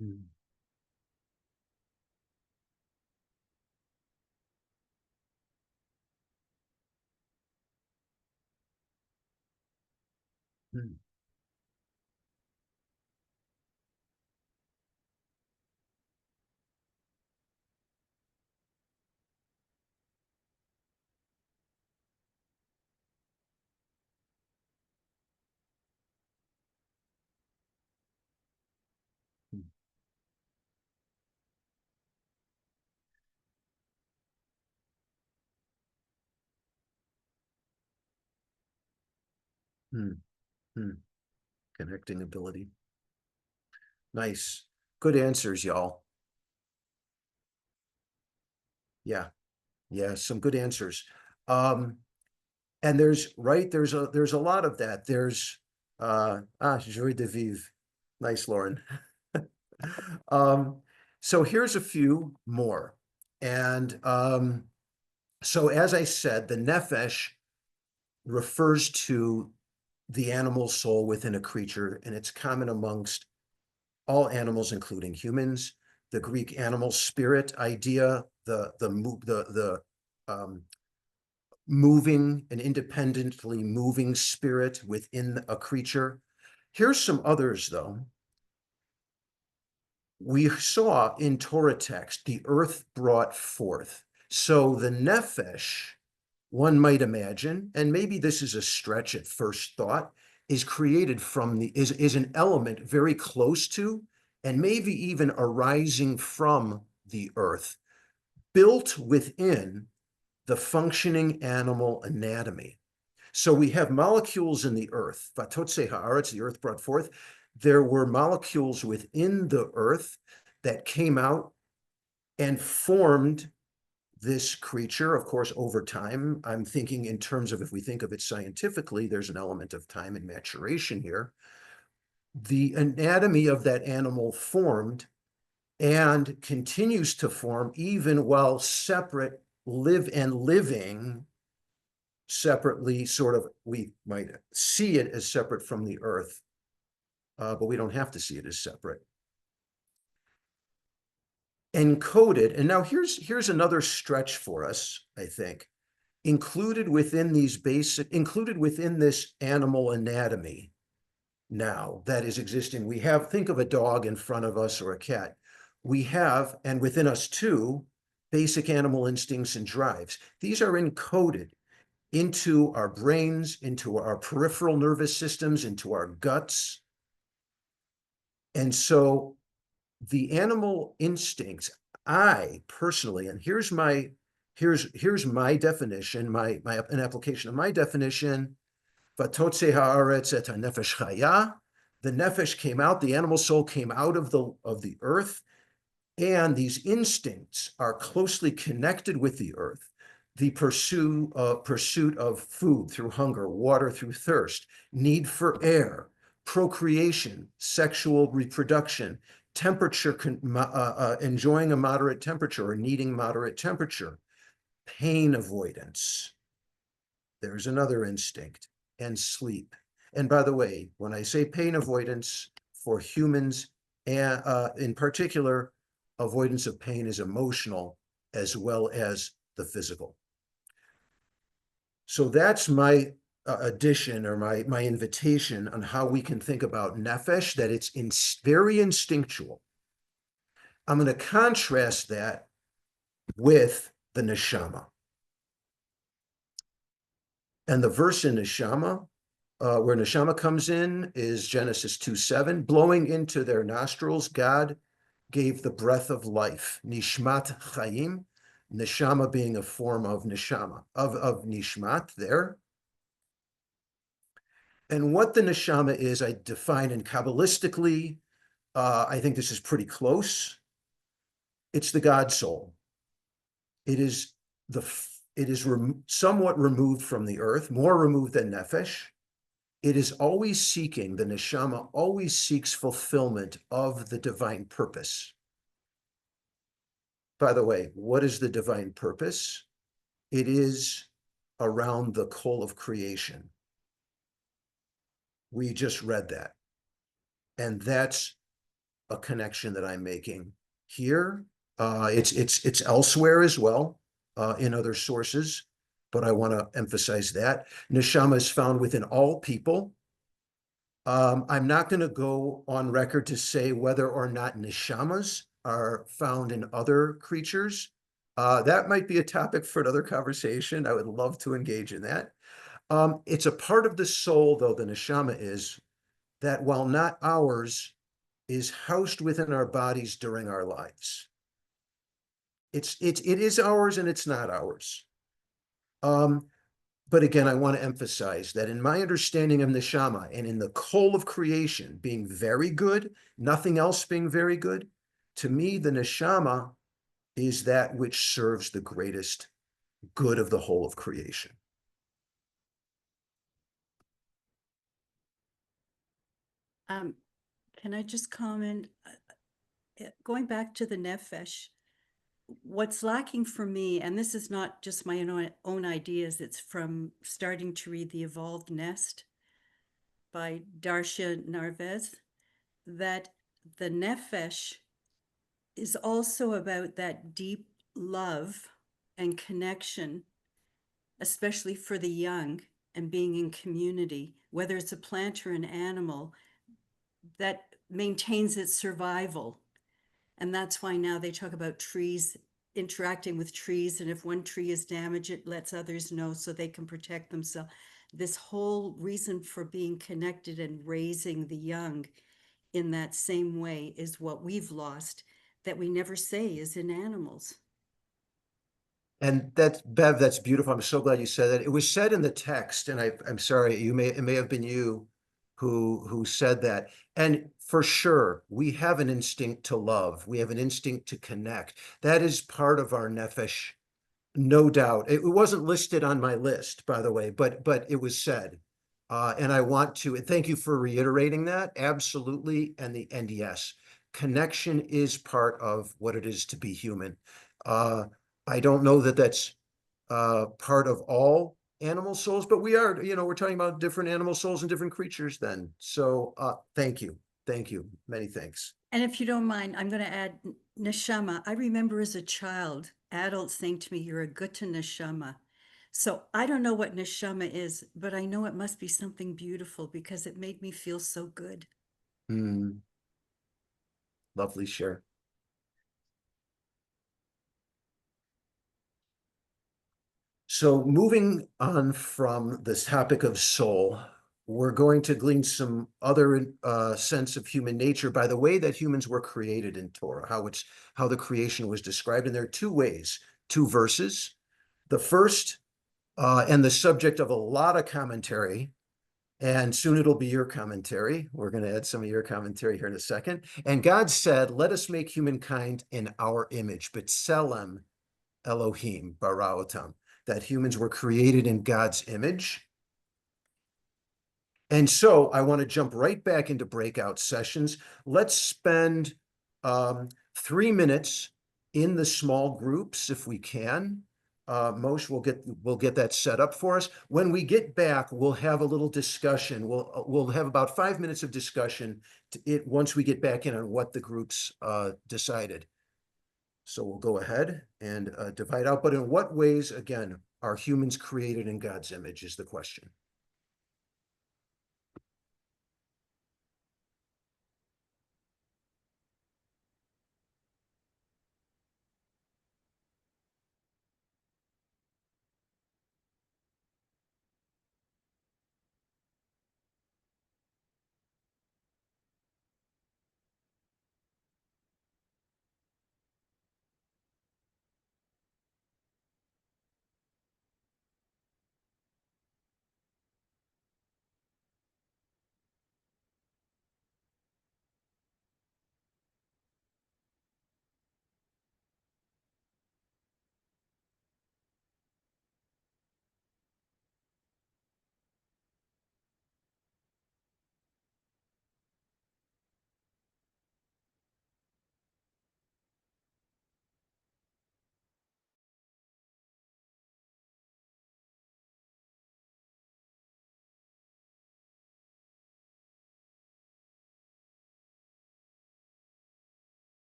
[SPEAKER 2] Hmm. Hmm. Hmm. Hmm. Connecting ability. Nice. Good answers, y'all. Yeah. Yeah, some good answers. And there's a lot of that. There's joie de vivre. Nice, Lauren. Um, so here's a few more. And so as I said, the nefesh refers to the animal soul within a creature, and it's common amongst all animals, including humans. The Greek animal spirit idea, the moving, an independently moving spirit within a creature. Here's some others, though. We saw in Torah text, the earth brought forth. So the nefesh, one might imagine, and maybe this is a stretch at first thought, is created from is an element very close to, and maybe even arising from the earth, built within the functioning animal anatomy. So we have molecules in the earth, vatotse haaretz, the earth brought forth. There were molecules within the earth that came out and formed this creature. Of course, over time, I'm thinking in terms of, if we think of it scientifically, there's an element of time and maturation here. The anatomy of that animal formed and continues to form even while separate, living separately, sort of, we might see it as separate from the earth, but we don't have to see it as separate. Encoded, and now here's another stretch for us, I think. Included within this animal anatomy now that is existing, we have, think of a dog in front of us or a cat. We have, and within us too, basic animal instincts and drives. These are encoded into our brains, into our peripheral nervous systems, into our guts. And so the animal instincts, I personally, and here's my definition, an application of my definition, vatotse haaretz et hanefesh chaya, the nefesh came out, the animal soul came out of the earth, and these instincts are closely connected with the earth. The pursuit of food through hunger, water through thirst, need for air, procreation, sexual reproduction, temperature, enjoying a moderate temperature or needing moderate temperature, pain avoidance. There's another instinct, and sleep. And by the way, when I say pain avoidance for humans, in particular, avoidance of pain is emotional as well as the physical. So that's my addition, or my invitation on how we can think about nefesh, that it's very instinctual. I'm going to contrast that with the neshama. And the verse in neshama, where neshama comes in, is Genesis 2:7. Blowing into their nostrils, God gave the breath of life, nishmat chayim, neshama being a form of neshama, of nishmat there. And what the neshama is, I define in Kabbalistically. I think this is pretty close. It's the God soul. It is somewhat removed from the earth, more removed than nefesh. It is always seeking, the neshama always seeks fulfillment of the divine purpose. By the way, what is the divine purpose? It is around the call of creation. We just read that. And that's a connection that I'm making here. It's elsewhere as well, in other sources, but I want to emphasize that. Neshama is found within all people. I'm not going to go on record to say whether or not neshamas are found in other creatures. That might be a topic for another conversation. I would love to engage in that. It's a part of the soul, though, the neshama is, that while not ours, is housed within our bodies during our lives. It is ours and it's not ours. But again, I want to emphasize that in my understanding of neshama and in the call of creation being very good, nothing else being very good, to me, the neshama is that which serves the greatest good of the whole of creation.
[SPEAKER 3] Can I just comment? Going back to the nefesh, what's lacking for me, and this is not just my own ideas, it's from starting to read The Evolved Nest by Darcia Narvez, that the nefesh is also about that deep love and connection, especially for the young, and being in community, whether it's a plant or an animal, that maintains its survival. And that's why now they talk about trees, interacting with trees, and if one tree is damaged, it lets others know so they can protect themselves. This whole reason for being connected and raising the young in that same way is what we've lost, that we never say is in animals.
[SPEAKER 2] And that's, Bev, that's beautiful. I'm so glad you said that. It was said in the text, and I'm sorry, it may have been you who said that. And for sure, we have an instinct to love. We have an instinct to connect. That is part of our nefesh, no doubt. It wasn't listed on my list, by the way, but it was said. And I want to, and thank you for reiterating that. Absolutely. And yes, connection is part of what it is to be human. I don't know that that's part of all animal souls, but we are, we're talking about different animal souls and different creatures then. So thank you. Thank you. Many thanks.
[SPEAKER 3] And if you don't mind, I'm going to add neshama. I remember as a child, adults saying to me, "You're a gutta neshama." So I don't know what neshama is, but I know it must be something beautiful because it made me feel so good.
[SPEAKER 2] Lovely share. So moving on from this topic of soul, we're going to glean some other sense of human nature by the way that humans were created in Torah, how the creation was described. And there are two ways, two verses. The first, and the subject of a lot of commentary And soon it'll be your commentary. We're going to add some of your commentary here in a second. And God said, let us make humankind in our image, B'Tselem Elohim Baraotam, that humans were created in God's image. And so I want to jump right back into breakout sessions. Let's spend 3 minutes in the small groups if we can. Moshe will get that set up for us. When we get back, we'll have a little discussion. We'll have about 5 minutes of discussion once we get back in on what the groups decided. So we'll go ahead and divide out. But in what ways, again, are humans created in God's image is the question.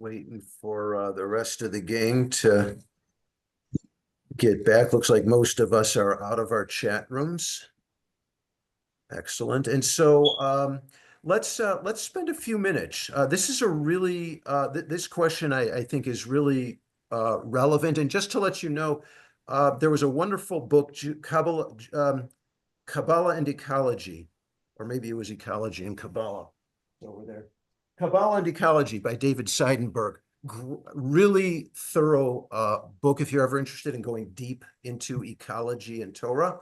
[SPEAKER 2] Waiting for the rest of the gang to get back. Looks like most of us are out of our chat rooms. Excellent. And so let's spend a few minutes. This is a really this question I think is really relevant. And just to let you know, there was a wonderful book, Kabbalah and Ecology, or maybe it was Ecology and Kabbalah over there. Kabbalah and Ecology by David Seidenberg. Really thorough book if you're ever interested in going deep into ecology and Torah.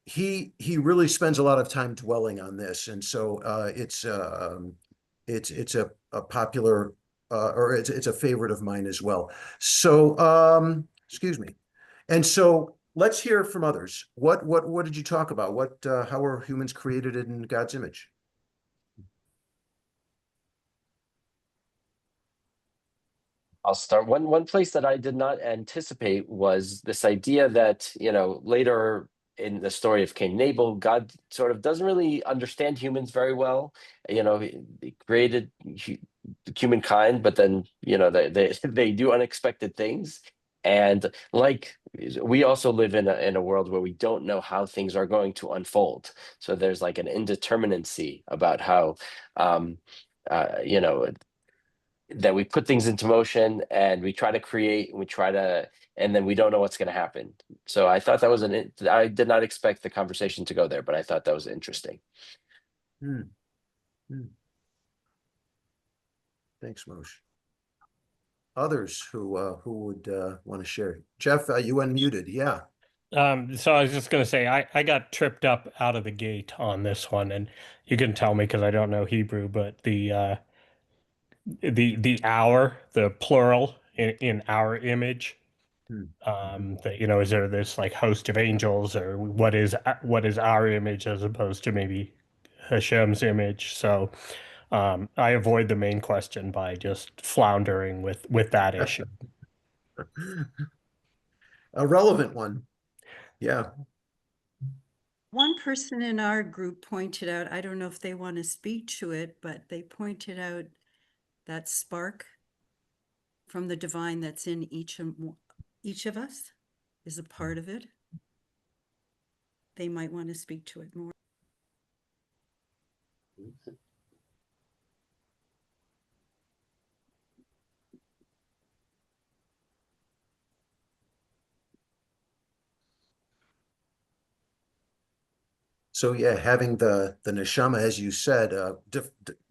[SPEAKER 2] He really spends a lot of time dwelling on this, and so it's a popular or it's a favorite of mine as well. So excuse me. And so let's hear from others. What did you talk about? What how are humans created in God's image?
[SPEAKER 1] I'll start. One place that I did not anticipate was this idea that, later in the story of Cain and Abel, God sort of doesn't really understand humans very well. He created humankind, but then, they do unexpected things. And like we also live in a world where we don't know how things are going to unfold. So there's like an indeterminacy about how, um, you know, that we put things into motion and we try to create, and then we don't know what's going to happen. So I thought that was I did not expect the conversation to go there, but I thought that was interesting.
[SPEAKER 2] Hmm. Hmm. Thanks, Moshe. Others who would want to share? Jeff, you unmuted. Yeah.
[SPEAKER 4] So I was just going to say, I got tripped up out of the gate on this one, and you can tell me because I don't know Hebrew, but the hour, the plural in our image,
[SPEAKER 2] Hmm.
[SPEAKER 4] that, is there this like host of angels, or what is our image as opposed to maybe Hashem's image? So I avoid the main question by just floundering with that issue.
[SPEAKER 2] A relevant one. Yeah.
[SPEAKER 3] One person in our group pointed out, I don't know if they want to speak to it, but they pointed out that spark from the divine that's in each of us is a part of it. They might want to speak to it more.
[SPEAKER 2] So yeah, having the neshama, as you said,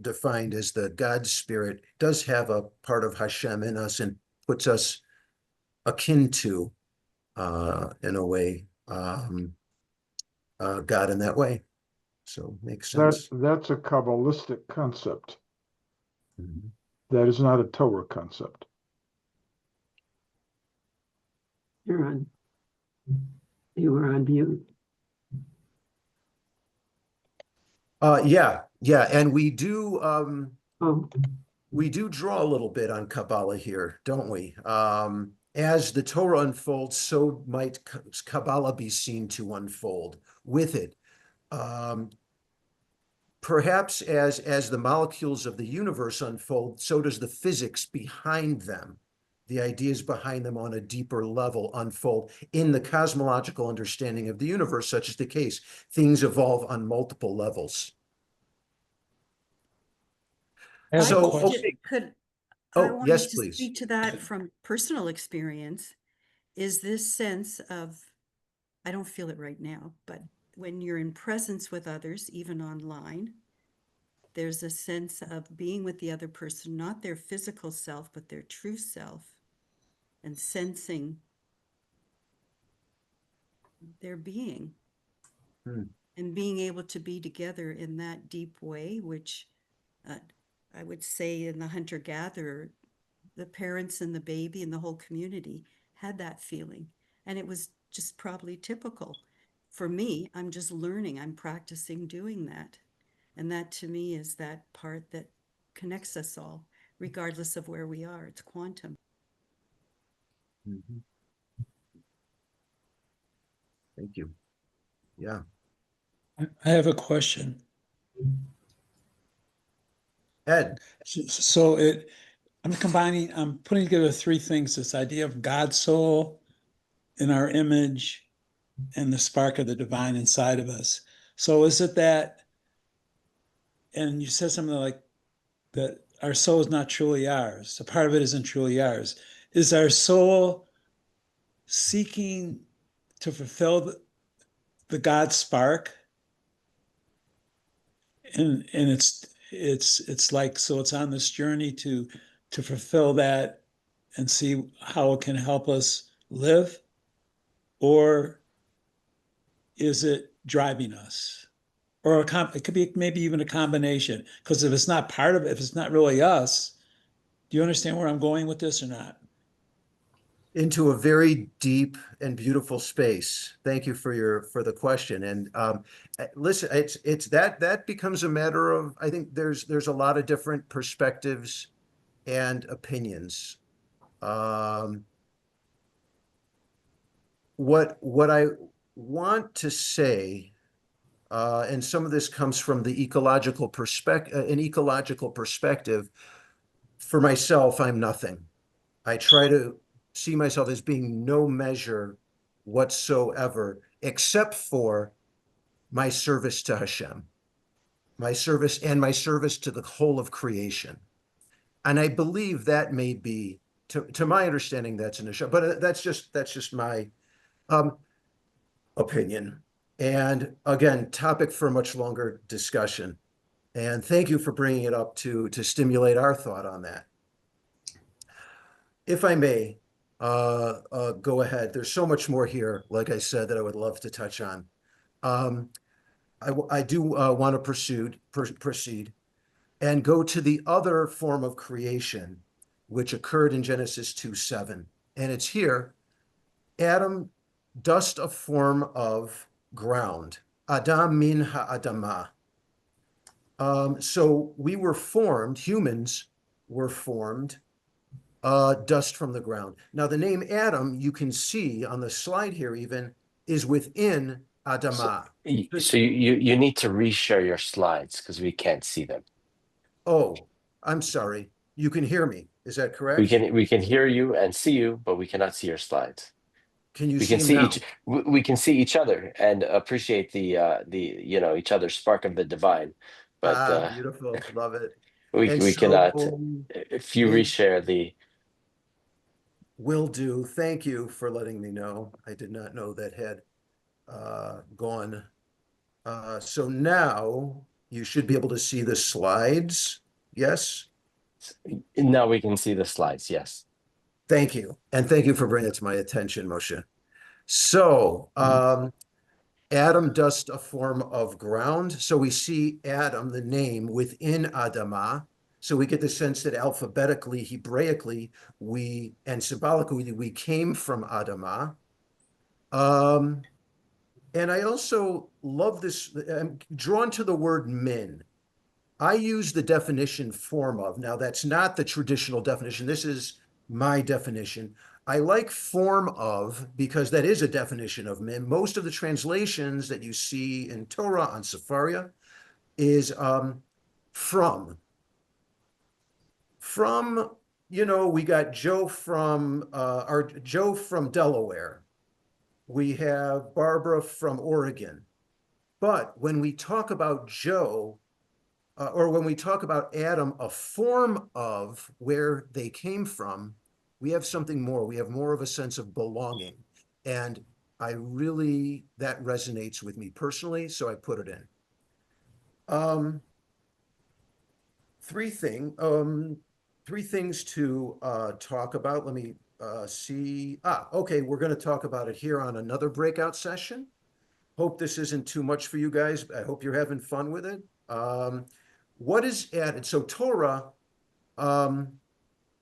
[SPEAKER 2] defined as the God spirit, does have a part of Hashem in us and puts us akin to, in a way, God in that way. So makes sense.
[SPEAKER 5] That's a Kabbalistic concept.
[SPEAKER 2] Mhm.
[SPEAKER 5] That is not a Torah concept.
[SPEAKER 6] You were on mute.
[SPEAKER 2] Yeah, and we do
[SPEAKER 6] Oh,
[SPEAKER 2] we do draw a little bit on Kabbalah here, don't we? As the Torah unfolds, so might Kabbalah be seen to unfold with it. Perhaps as the molecules of the universe unfold, so does the physics behind them. The ideas behind them on a deeper level unfold in the cosmological understanding of the universe, such is the case. Things evolve on multiple levels.
[SPEAKER 4] I have a
[SPEAKER 2] So,
[SPEAKER 4] question.
[SPEAKER 2] okay.
[SPEAKER 3] I
[SPEAKER 2] Oh,
[SPEAKER 3] wanted
[SPEAKER 2] yes,
[SPEAKER 3] to
[SPEAKER 2] please.
[SPEAKER 3] speak to that from personal experience, is this sense of, I don't feel it right now, but when you're in presence with others, even online, there's a sense of being with the other person, not their physical self, but their true self, and sensing their being.
[SPEAKER 2] Hmm.
[SPEAKER 3] And being able to be together in that deep way, which I would say in the hunter-gatherer, the parents and the baby and the whole community had that feeling. And it was just probably typical. For me, I'm just learning, I'm practicing doing that. And that to me is that part that connects us all, regardless of where we are. It's quantum.
[SPEAKER 2] Mhm. Thank you. Yeah.
[SPEAKER 7] I have a question.
[SPEAKER 2] Ed.
[SPEAKER 7] So I'm putting together three things: this idea of God's soul in our image and the spark of the divine inside of us. So is it that, and you said something like that our soul is not truly ours. A part of it isn't truly ours. Is our soul seeking to fulfill the God spark? And it's like, so it's on this journey to fulfill that and see how it can help us live, or is it driving us? Or it could be maybe even a combination. Because if it's not part of it, if it's not really us, do you understand where I'm going with this or not?
[SPEAKER 2] Into a very deep and beautiful space. Thank you for the question. And listen, it's that becomes a matter of, I think there's a lot of different perspectives and opinions. What I want to say, and some of this comes from the ecological perspective, an ecological perspective. For myself, I'm nothing. I try to see myself as being no measure whatsoever, except for my service to Hashem, my service to the whole of creation. And I believe that may be, to my understanding, that's an issue, but that's just my um, opinion. And again, topic for a much longer discussion. And thank you for bringing it up to stimulate our thought on that. If I may, go ahead. There's so much more here, like I said, that I would love to touch on. Um, I do want to proceed and go to the other form of creation, which occurred in Genesis 2:7. And it's here, Adam, dust a form of ground. Adam min ha'adamah. So we were formed, humans were formed, dust from the ground. Now, the name Adam, you can see on the slide here even, is within
[SPEAKER 1] So,
[SPEAKER 2] Adamah.
[SPEAKER 1] so you need to reshare your slides because we can't see them.
[SPEAKER 2] Oh, I'm sorry. You can hear me. Is that
[SPEAKER 1] We
[SPEAKER 2] correct?
[SPEAKER 1] can hear you and see you, but we cannot see your slides.
[SPEAKER 2] Can you
[SPEAKER 1] We
[SPEAKER 2] see
[SPEAKER 1] can
[SPEAKER 2] him
[SPEAKER 1] see
[SPEAKER 2] now?
[SPEAKER 1] we can see each other and appreciate the each other's spark of the divine, but
[SPEAKER 2] Ah, beautiful. Love it. And
[SPEAKER 1] we cannot.
[SPEAKER 2] so
[SPEAKER 1] If you
[SPEAKER 2] in
[SPEAKER 1] reshare the
[SPEAKER 2] will do. Thank you for letting me know. I did not know that had gone. So now you should be able to see the slides. Yes?
[SPEAKER 1] now we can see the slides. Yes.
[SPEAKER 2] Thank you. And thank you for bringing it to my attention, Moshe. So, Adam dust a form of ground. So we see Adam, the name, within Adamah. So we get the sense that alphabetically, Hebraically, and symbolically, we came from Adamah. And I also love this. I'm drawn to the word min. I use the definition form of. Now, that's not the traditional definition. This is my definition. I like form of because that is a definition of min. Most of the translations that you see in Torah on Sepharia is from. From, we got Joe from Joe from Delaware. We have Barbara from Oregon. But when we talk about Joe, or when we talk about Adam, a form of where they came from, we have something more. We have more of a sense of belonging. And that resonates with me personally, so I put it in. Three things to talk about. Let me see. Okay, we're going to talk about it here on another breakout session. Hope this isn't too much for you guys. I hope you're having fun with it. What is added? So Torah,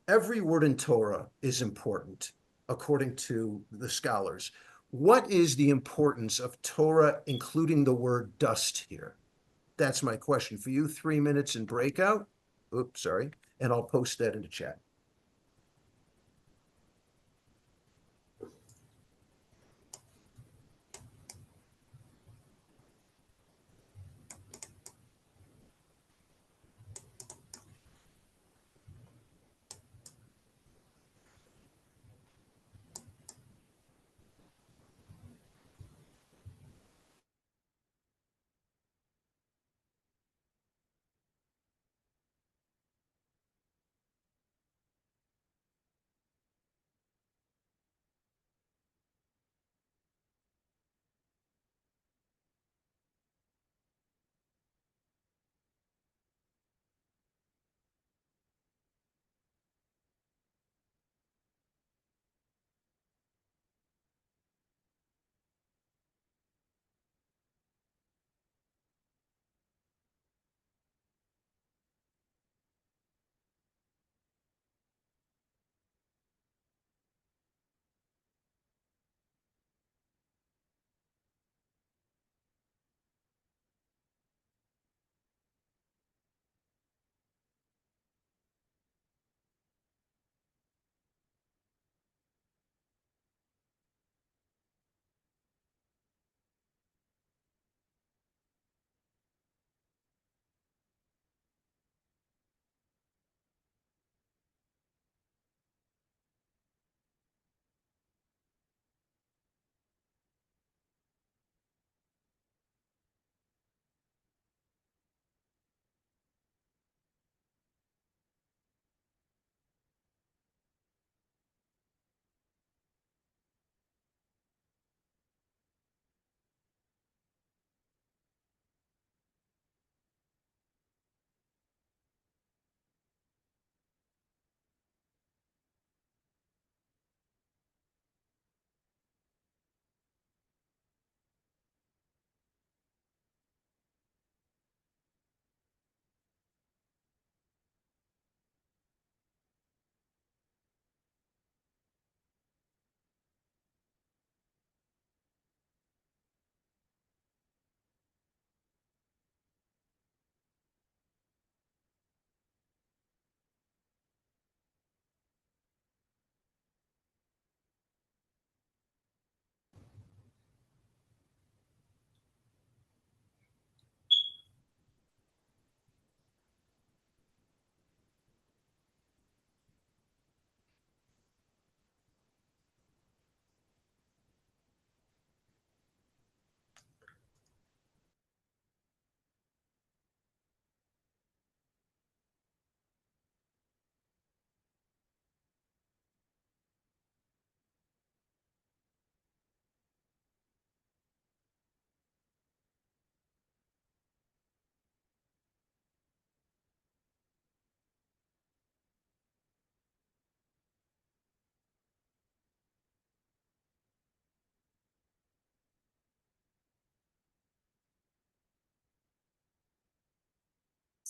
[SPEAKER 2] every word in Torah is important, according to the scholars. What is the importance of Torah, including the word dust here? That's my question for you. 3 minutes in breakout. Oops, sorry. And I'll post that in the chat.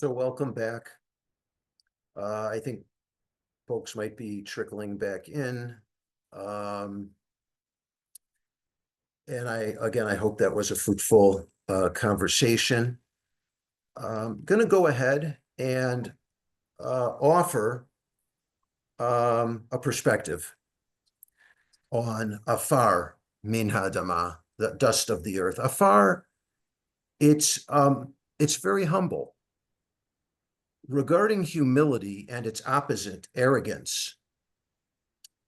[SPEAKER 2] So welcome back. I think folks might be trickling back in. And I hope that was a fruitful conversation. I'm going to go ahead and offer a perspective on afar min hadama, the dust of the earth. Afar, it's very humble. Regarding humility and its opposite, arrogance,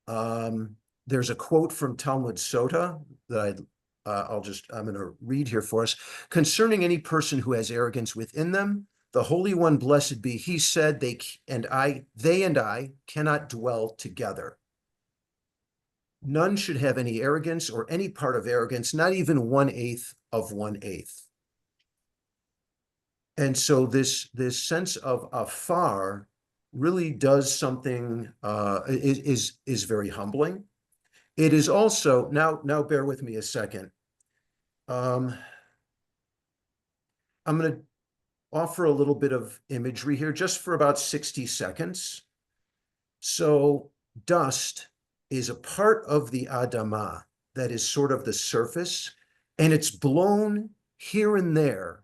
[SPEAKER 2] there's a quote from Talmud Sota that I'm going to read here for us. Concerning any person who has arrogance within them, the Holy One, blessed be he, said, they and I cannot dwell together. None should have any arrogance or any part of arrogance, not even 1/8 of 1/8. And so this sense of afar really does something, is very humbling. It is also, now bear with me a second. I'm going to offer a little bit of imagery here just for about 60 seconds. So dust is a part of the Adamah that is sort of the surface, and it's blown here and there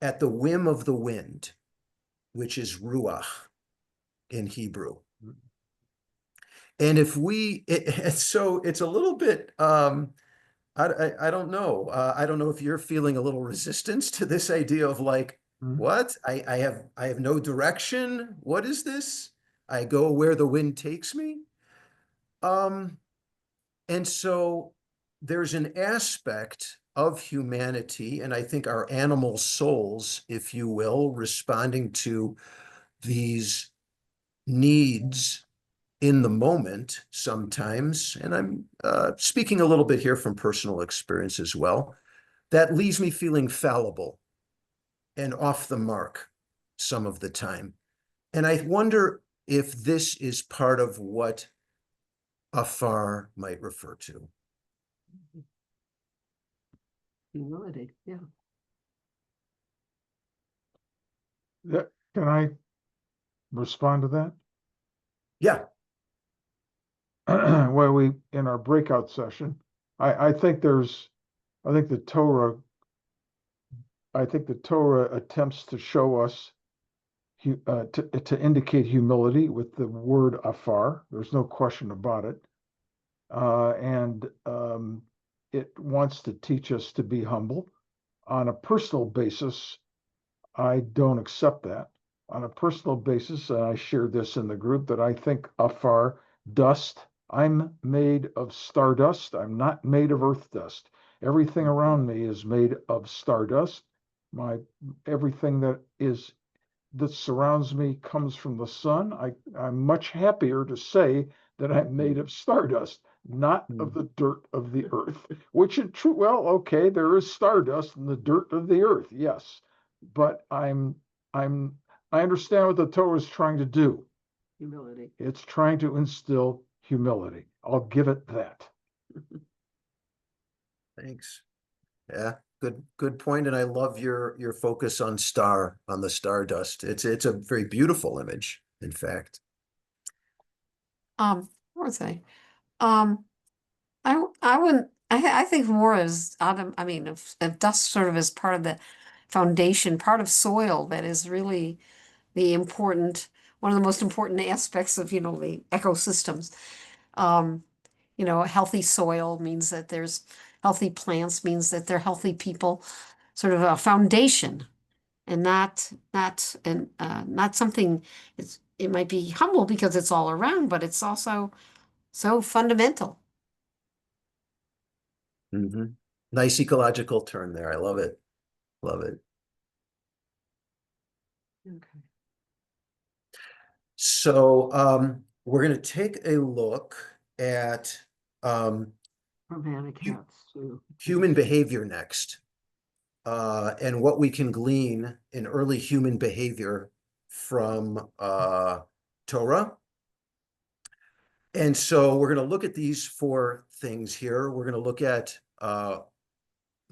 [SPEAKER 2] at the whim of the wind, which is ruach in Hebrew. And if so it's a little bit, I don't know. I don't know if you're feeling a little resistance to this idea of like, what? I have no direction. What is this? I go where the wind takes me. And so there's an aspect of humanity, and I think our animal souls, if you will, responding to these needs in the moment sometimes, and I'm speaking a little bit here from personal experience as well, that leaves me feeling fallible and off the mark some of the time. And I wonder if this is part of what afar might refer to.
[SPEAKER 6] Humility, yeah.
[SPEAKER 5] Can I respond to that?
[SPEAKER 2] Yeah.
[SPEAKER 5] Well, in our breakout session, I think the Torah attempts to show us to indicate humility with the word afar. There's no question about it. And it wants to teach us to be humble. On a personal basis, I don't accept that. On a personal basis, and I shared this in the group, that I think afar, dust, I'm made of stardust. I'm not made of earth dust. Everything around me is made of stardust. Everything that surrounds me comes from the sun. I'm much happier to say that I'm made of stardust, not of the dirt of the earth, which in true, well, okay, there is stardust in the dirt of the earth, yes. But I understand what the Torah is trying to do.
[SPEAKER 6] Humility.
[SPEAKER 5] It's trying to instill humility. I'll give it that.
[SPEAKER 2] Thanks. Yeah, good point. And I love your focus on the stardust. It's a very beautiful image, in fact.
[SPEAKER 8] What was I wouldn't, I think more as Adam, I mean, of dust sort of as part of the foundation, part of soil that is really one of the most important aspects of, the ecosystems. Healthy soil means that there's healthy plants, means that they're healthy people, sort of a foundation, and not something. It might be humble because it's all around, but it's also so fundamental.
[SPEAKER 2] Nice ecological turn there. I love it. Love it.
[SPEAKER 6] Okay.
[SPEAKER 2] So we're going to take a look at
[SPEAKER 6] From Hannah Katz to
[SPEAKER 2] human behavior next, and what we can glean in early human behavior from Torah. And so we're going to look at these 4 things here. We're going to look at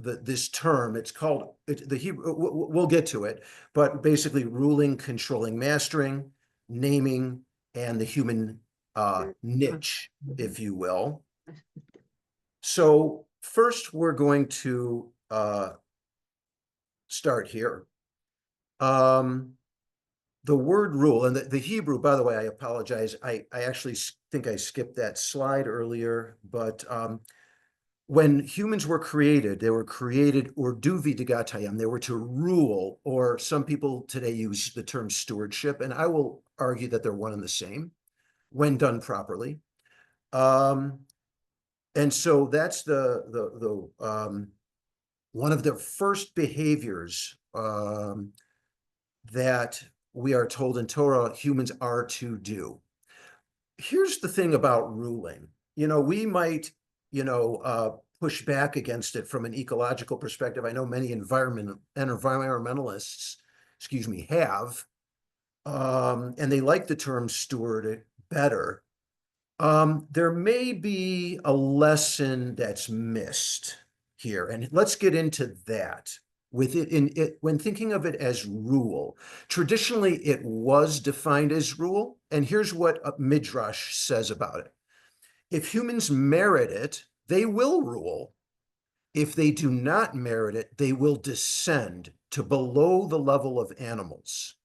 [SPEAKER 2] this term. It's called the Hebrew. We'll get to it, but basically ruling, controlling, mastering, naming, and the human niche, if you will. So first, we're going to start here. The word rule, and the Hebrew, by the way, I apologize. I actually think I skipped that slide earlier, but when humans were created, they were created urdu vidigatayam. They were to rule, or some people today use the term stewardship, and I will argue that they're one and the same when done properly. And so that's the one of the first behaviors that we are told in Torah humans are to do. Here's the thing about ruling. We might, push back against it from an ecological perspective. I know many environmentalists, have, and they like the term steward better. There may be a lesson that's missed here, and let's get into that. With it when thinking of it as rule, traditionally it was defined as rule, and here's what Midrash says about it. If humans merit it, they will rule. If they do not merit it, they will descend to below the level of animals.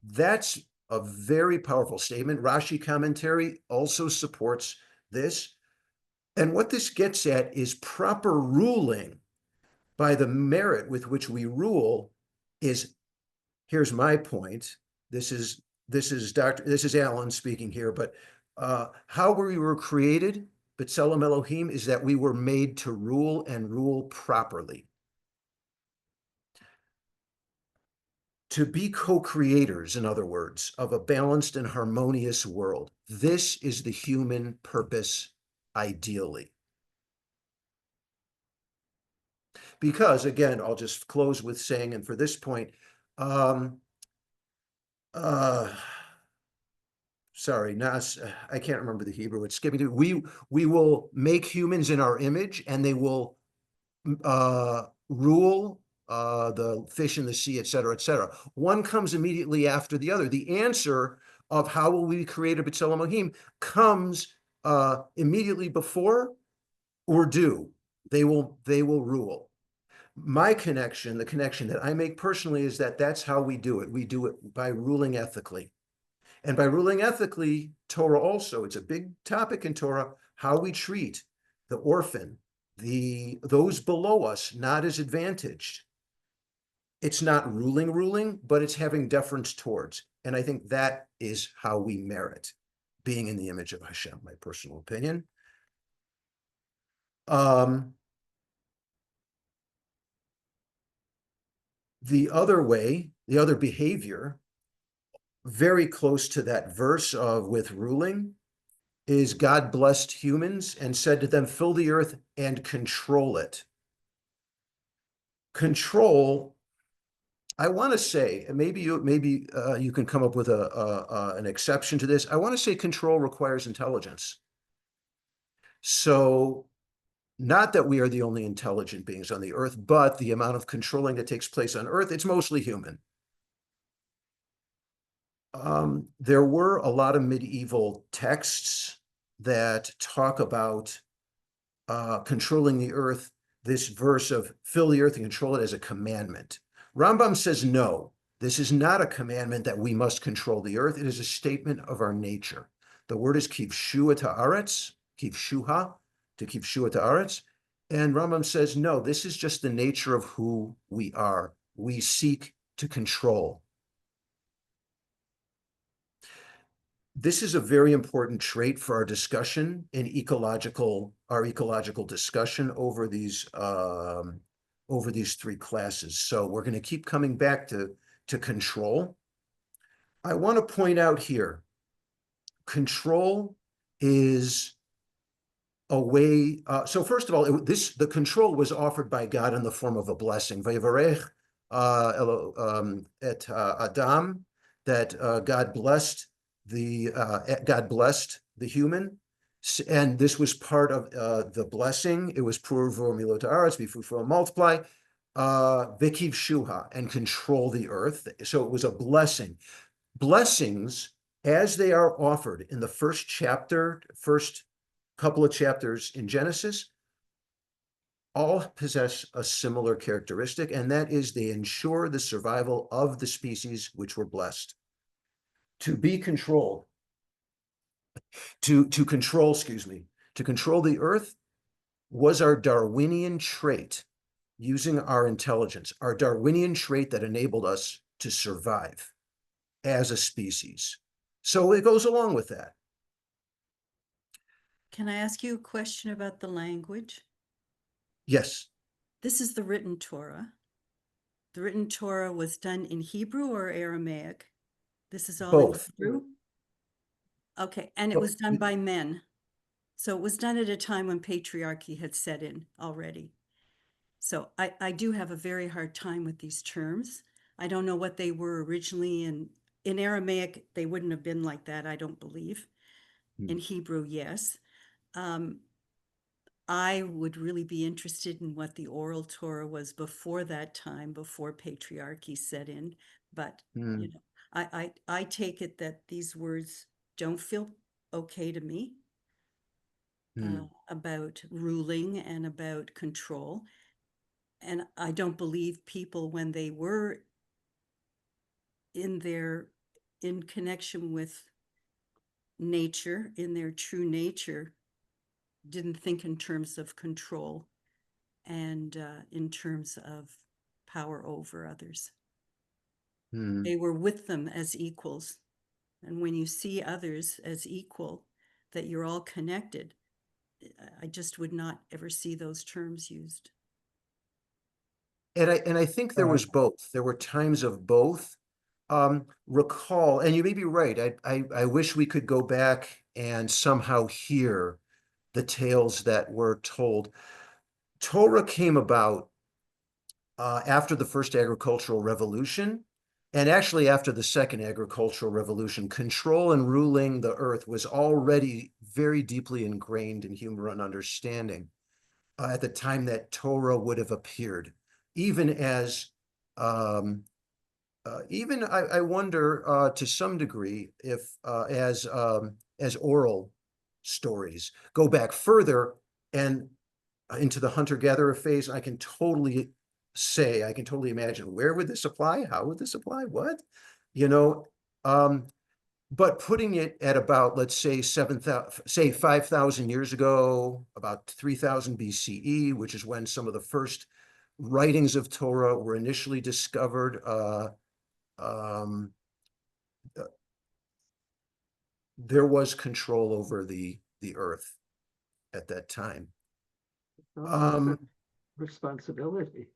[SPEAKER 2] That's a very powerful statement. Rashi commentary also supports this. And what this gets at is proper ruling by the merit with which we rule is, here's my point. This is Alan speaking here, but how we were created, B'Tselem Elohim, is that we were made to rule and rule properly. To be co-creators, in other words, of a balanced and harmonious world. This is the human purpose, ideally. Because, again, I'll just close with saying, and for this point, sorry, Nas, I can't remember the Hebrew, it's skipping through. We will make humans in our image, and they will rule the fish in the sea, et cetera, et cetera. One comes immediately after the other. The answer of how will we be created B'Tselem Elohim comes immediately before or do. They will rule. My connection, the connection that I make personally, is that that's how we do it. We do it by ruling ethically. And by ruling ethically, Torah also, it's a big topic in Torah, how we treat the orphan, those below us, not as advantaged. It's not ruling, but it's having deference towards. And I think that is how we merit being in the image of Hashem, my personal opinion. The other way, the other behavior, very close to that verse of with ruling, is God blessed humans and said to them, fill the earth and control it. Control, I want to say, and maybe you can come up with an exception to this. I want to say control requires intelligence. So not that we are the only intelligent beings on the earth, but the amount of controlling that takes place on earth, it's mostly human. There were a lot of medieval texts that talk about controlling the earth, this verse of fill the earth and control it as a commandment. Rambam says, no, this is not a commandment that we must control the earth. It is a statement of our nature. The word is kivshu et haaretz, kivshuha, to kivshu et haaretz. And Rambam says, no, this is just the nature of who we are. We seek to control. This is a very important trait for our discussion in our ecological discussion over these three classes. So we're going to keep coming back to control. I want to point out here, control is a way. So first of all, the control was offered by God in the form of a blessing. Vayivarech et Adam, that God blessed the human, And this was part of the blessing. It was purvor milot haaretz, be fruitful and multiply, vikiv shuha, and control the earth. So it was a blessing. Blessings, as they are offered in the first chapter, first couple of chapters in Genesis, all possess a similar characteristic, and that is they ensure the survival of the species which were blessed. To be controlled, to control, excuse me, to control the earth was our Darwinian trait, using our intelligence, our Darwinian trait that enabled us to survive as a species. So it goes along with that.
[SPEAKER 3] Can I ask you a question about the language?
[SPEAKER 2] Yes.
[SPEAKER 3] This is the written Torah. The written Torah was done in Hebrew or Aramaic? This is all in
[SPEAKER 2] Both.
[SPEAKER 3] Hebrew? Okay, and it was done by men. So it was done at a time when patriarchy had set in already. So I do have a very hard time with these terms. I don't know what they were originally in Aramaic. They wouldn't have been like that, I don't believe. In Hebrew, yes. I would really be interested in what the oral Torah was before that time, before patriarchy set in. But you know, I take it that these words don't feel okay to me about ruling and about control. And I don't believe people, when they were in connection with nature, in their true nature, didn't think in terms of control and in terms of power over others. They were with them as equals. And when you see others as equal, that you're all connected, I just would not ever see those terms used.
[SPEAKER 2] And I think there was both. There were times of both. Recall, and you may be right. I wish we could go back and somehow hear the tales that were told. Torah came about after the first agricultural revolution, and actually after the second agricultural revolution. Control and ruling the earth was already very deeply ingrained in human understanding at the time that Torah would have appeared, even as even I wonder to some degree if as oral stories go back further and into the hunter-gatherer phase. I can totally imagine, where would this apply? How would this apply? What? You know, but putting it at about, let's say 5,000 years ago, about 3000 BCE, which is when some of the first writings of Torah were initially discovered. There was control over the earth at that time.
[SPEAKER 6] Responsibility.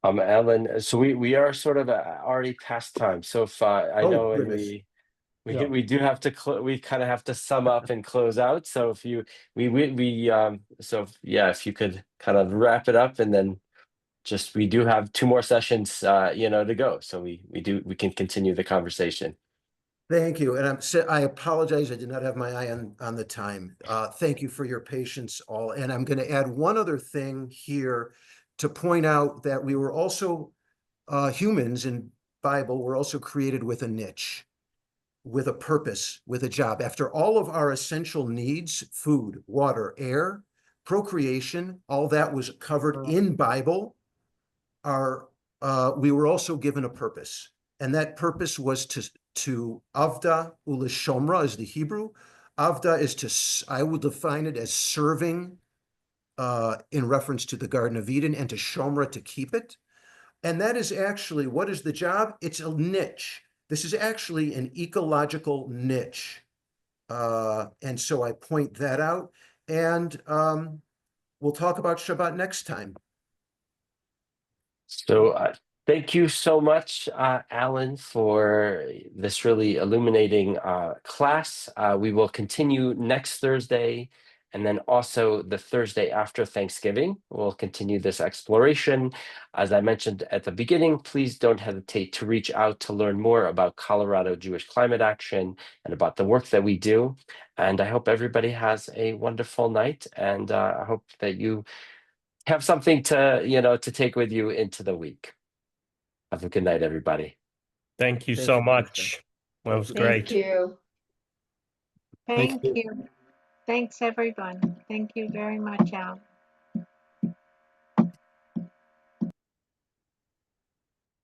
[SPEAKER 1] Ellen, so we are sort of already past time. So if I know, and
[SPEAKER 2] goodness.
[SPEAKER 1] we do have to we kind of have to sum up and close out. So if you so yeah, if you could kind of wrap it up, and then just we do have 2 more sessions to go. So we can continue the conversation.
[SPEAKER 2] Thank you. And I apologize. I did not have my eye on the time. Thank you for your patience all. And I'm going to add one other thing here to point out that we were also humans in Bible were also created with a niche, with a purpose, with a job. After all of our essential needs, food, water, air, procreation, all that was covered in Bible, we were also given a purpose. And that purpose was to avda ulishomra is the Hebrew. Avda is I would define it as serving in reference to the Garden of Eden, and to shomra, to keep it. And that is actually, what is the job? It's a niche. This is actually an ecological niche. And so I point that out, and we'll talk about Shabbat next time.
[SPEAKER 1] So thank you so much, Alan, for this really illuminating class. We will continue next Thursday, And then also the Thursday after Thanksgiving, we'll continue this exploration. As I mentioned at the beginning, please don't hesitate to reach out to learn more about Colorado Jewish Climate Action and about the work that we do. And I hope everybody has a wonderful night, and I hope that you have something to take with you into the week. Have a good night, everybody.
[SPEAKER 4] Thank you
[SPEAKER 2] Thank
[SPEAKER 4] so
[SPEAKER 2] you,
[SPEAKER 4] much. That was great.
[SPEAKER 9] Thank you.
[SPEAKER 4] Thank
[SPEAKER 9] Thank you. Thanks, everyone. Thank you very much, Al.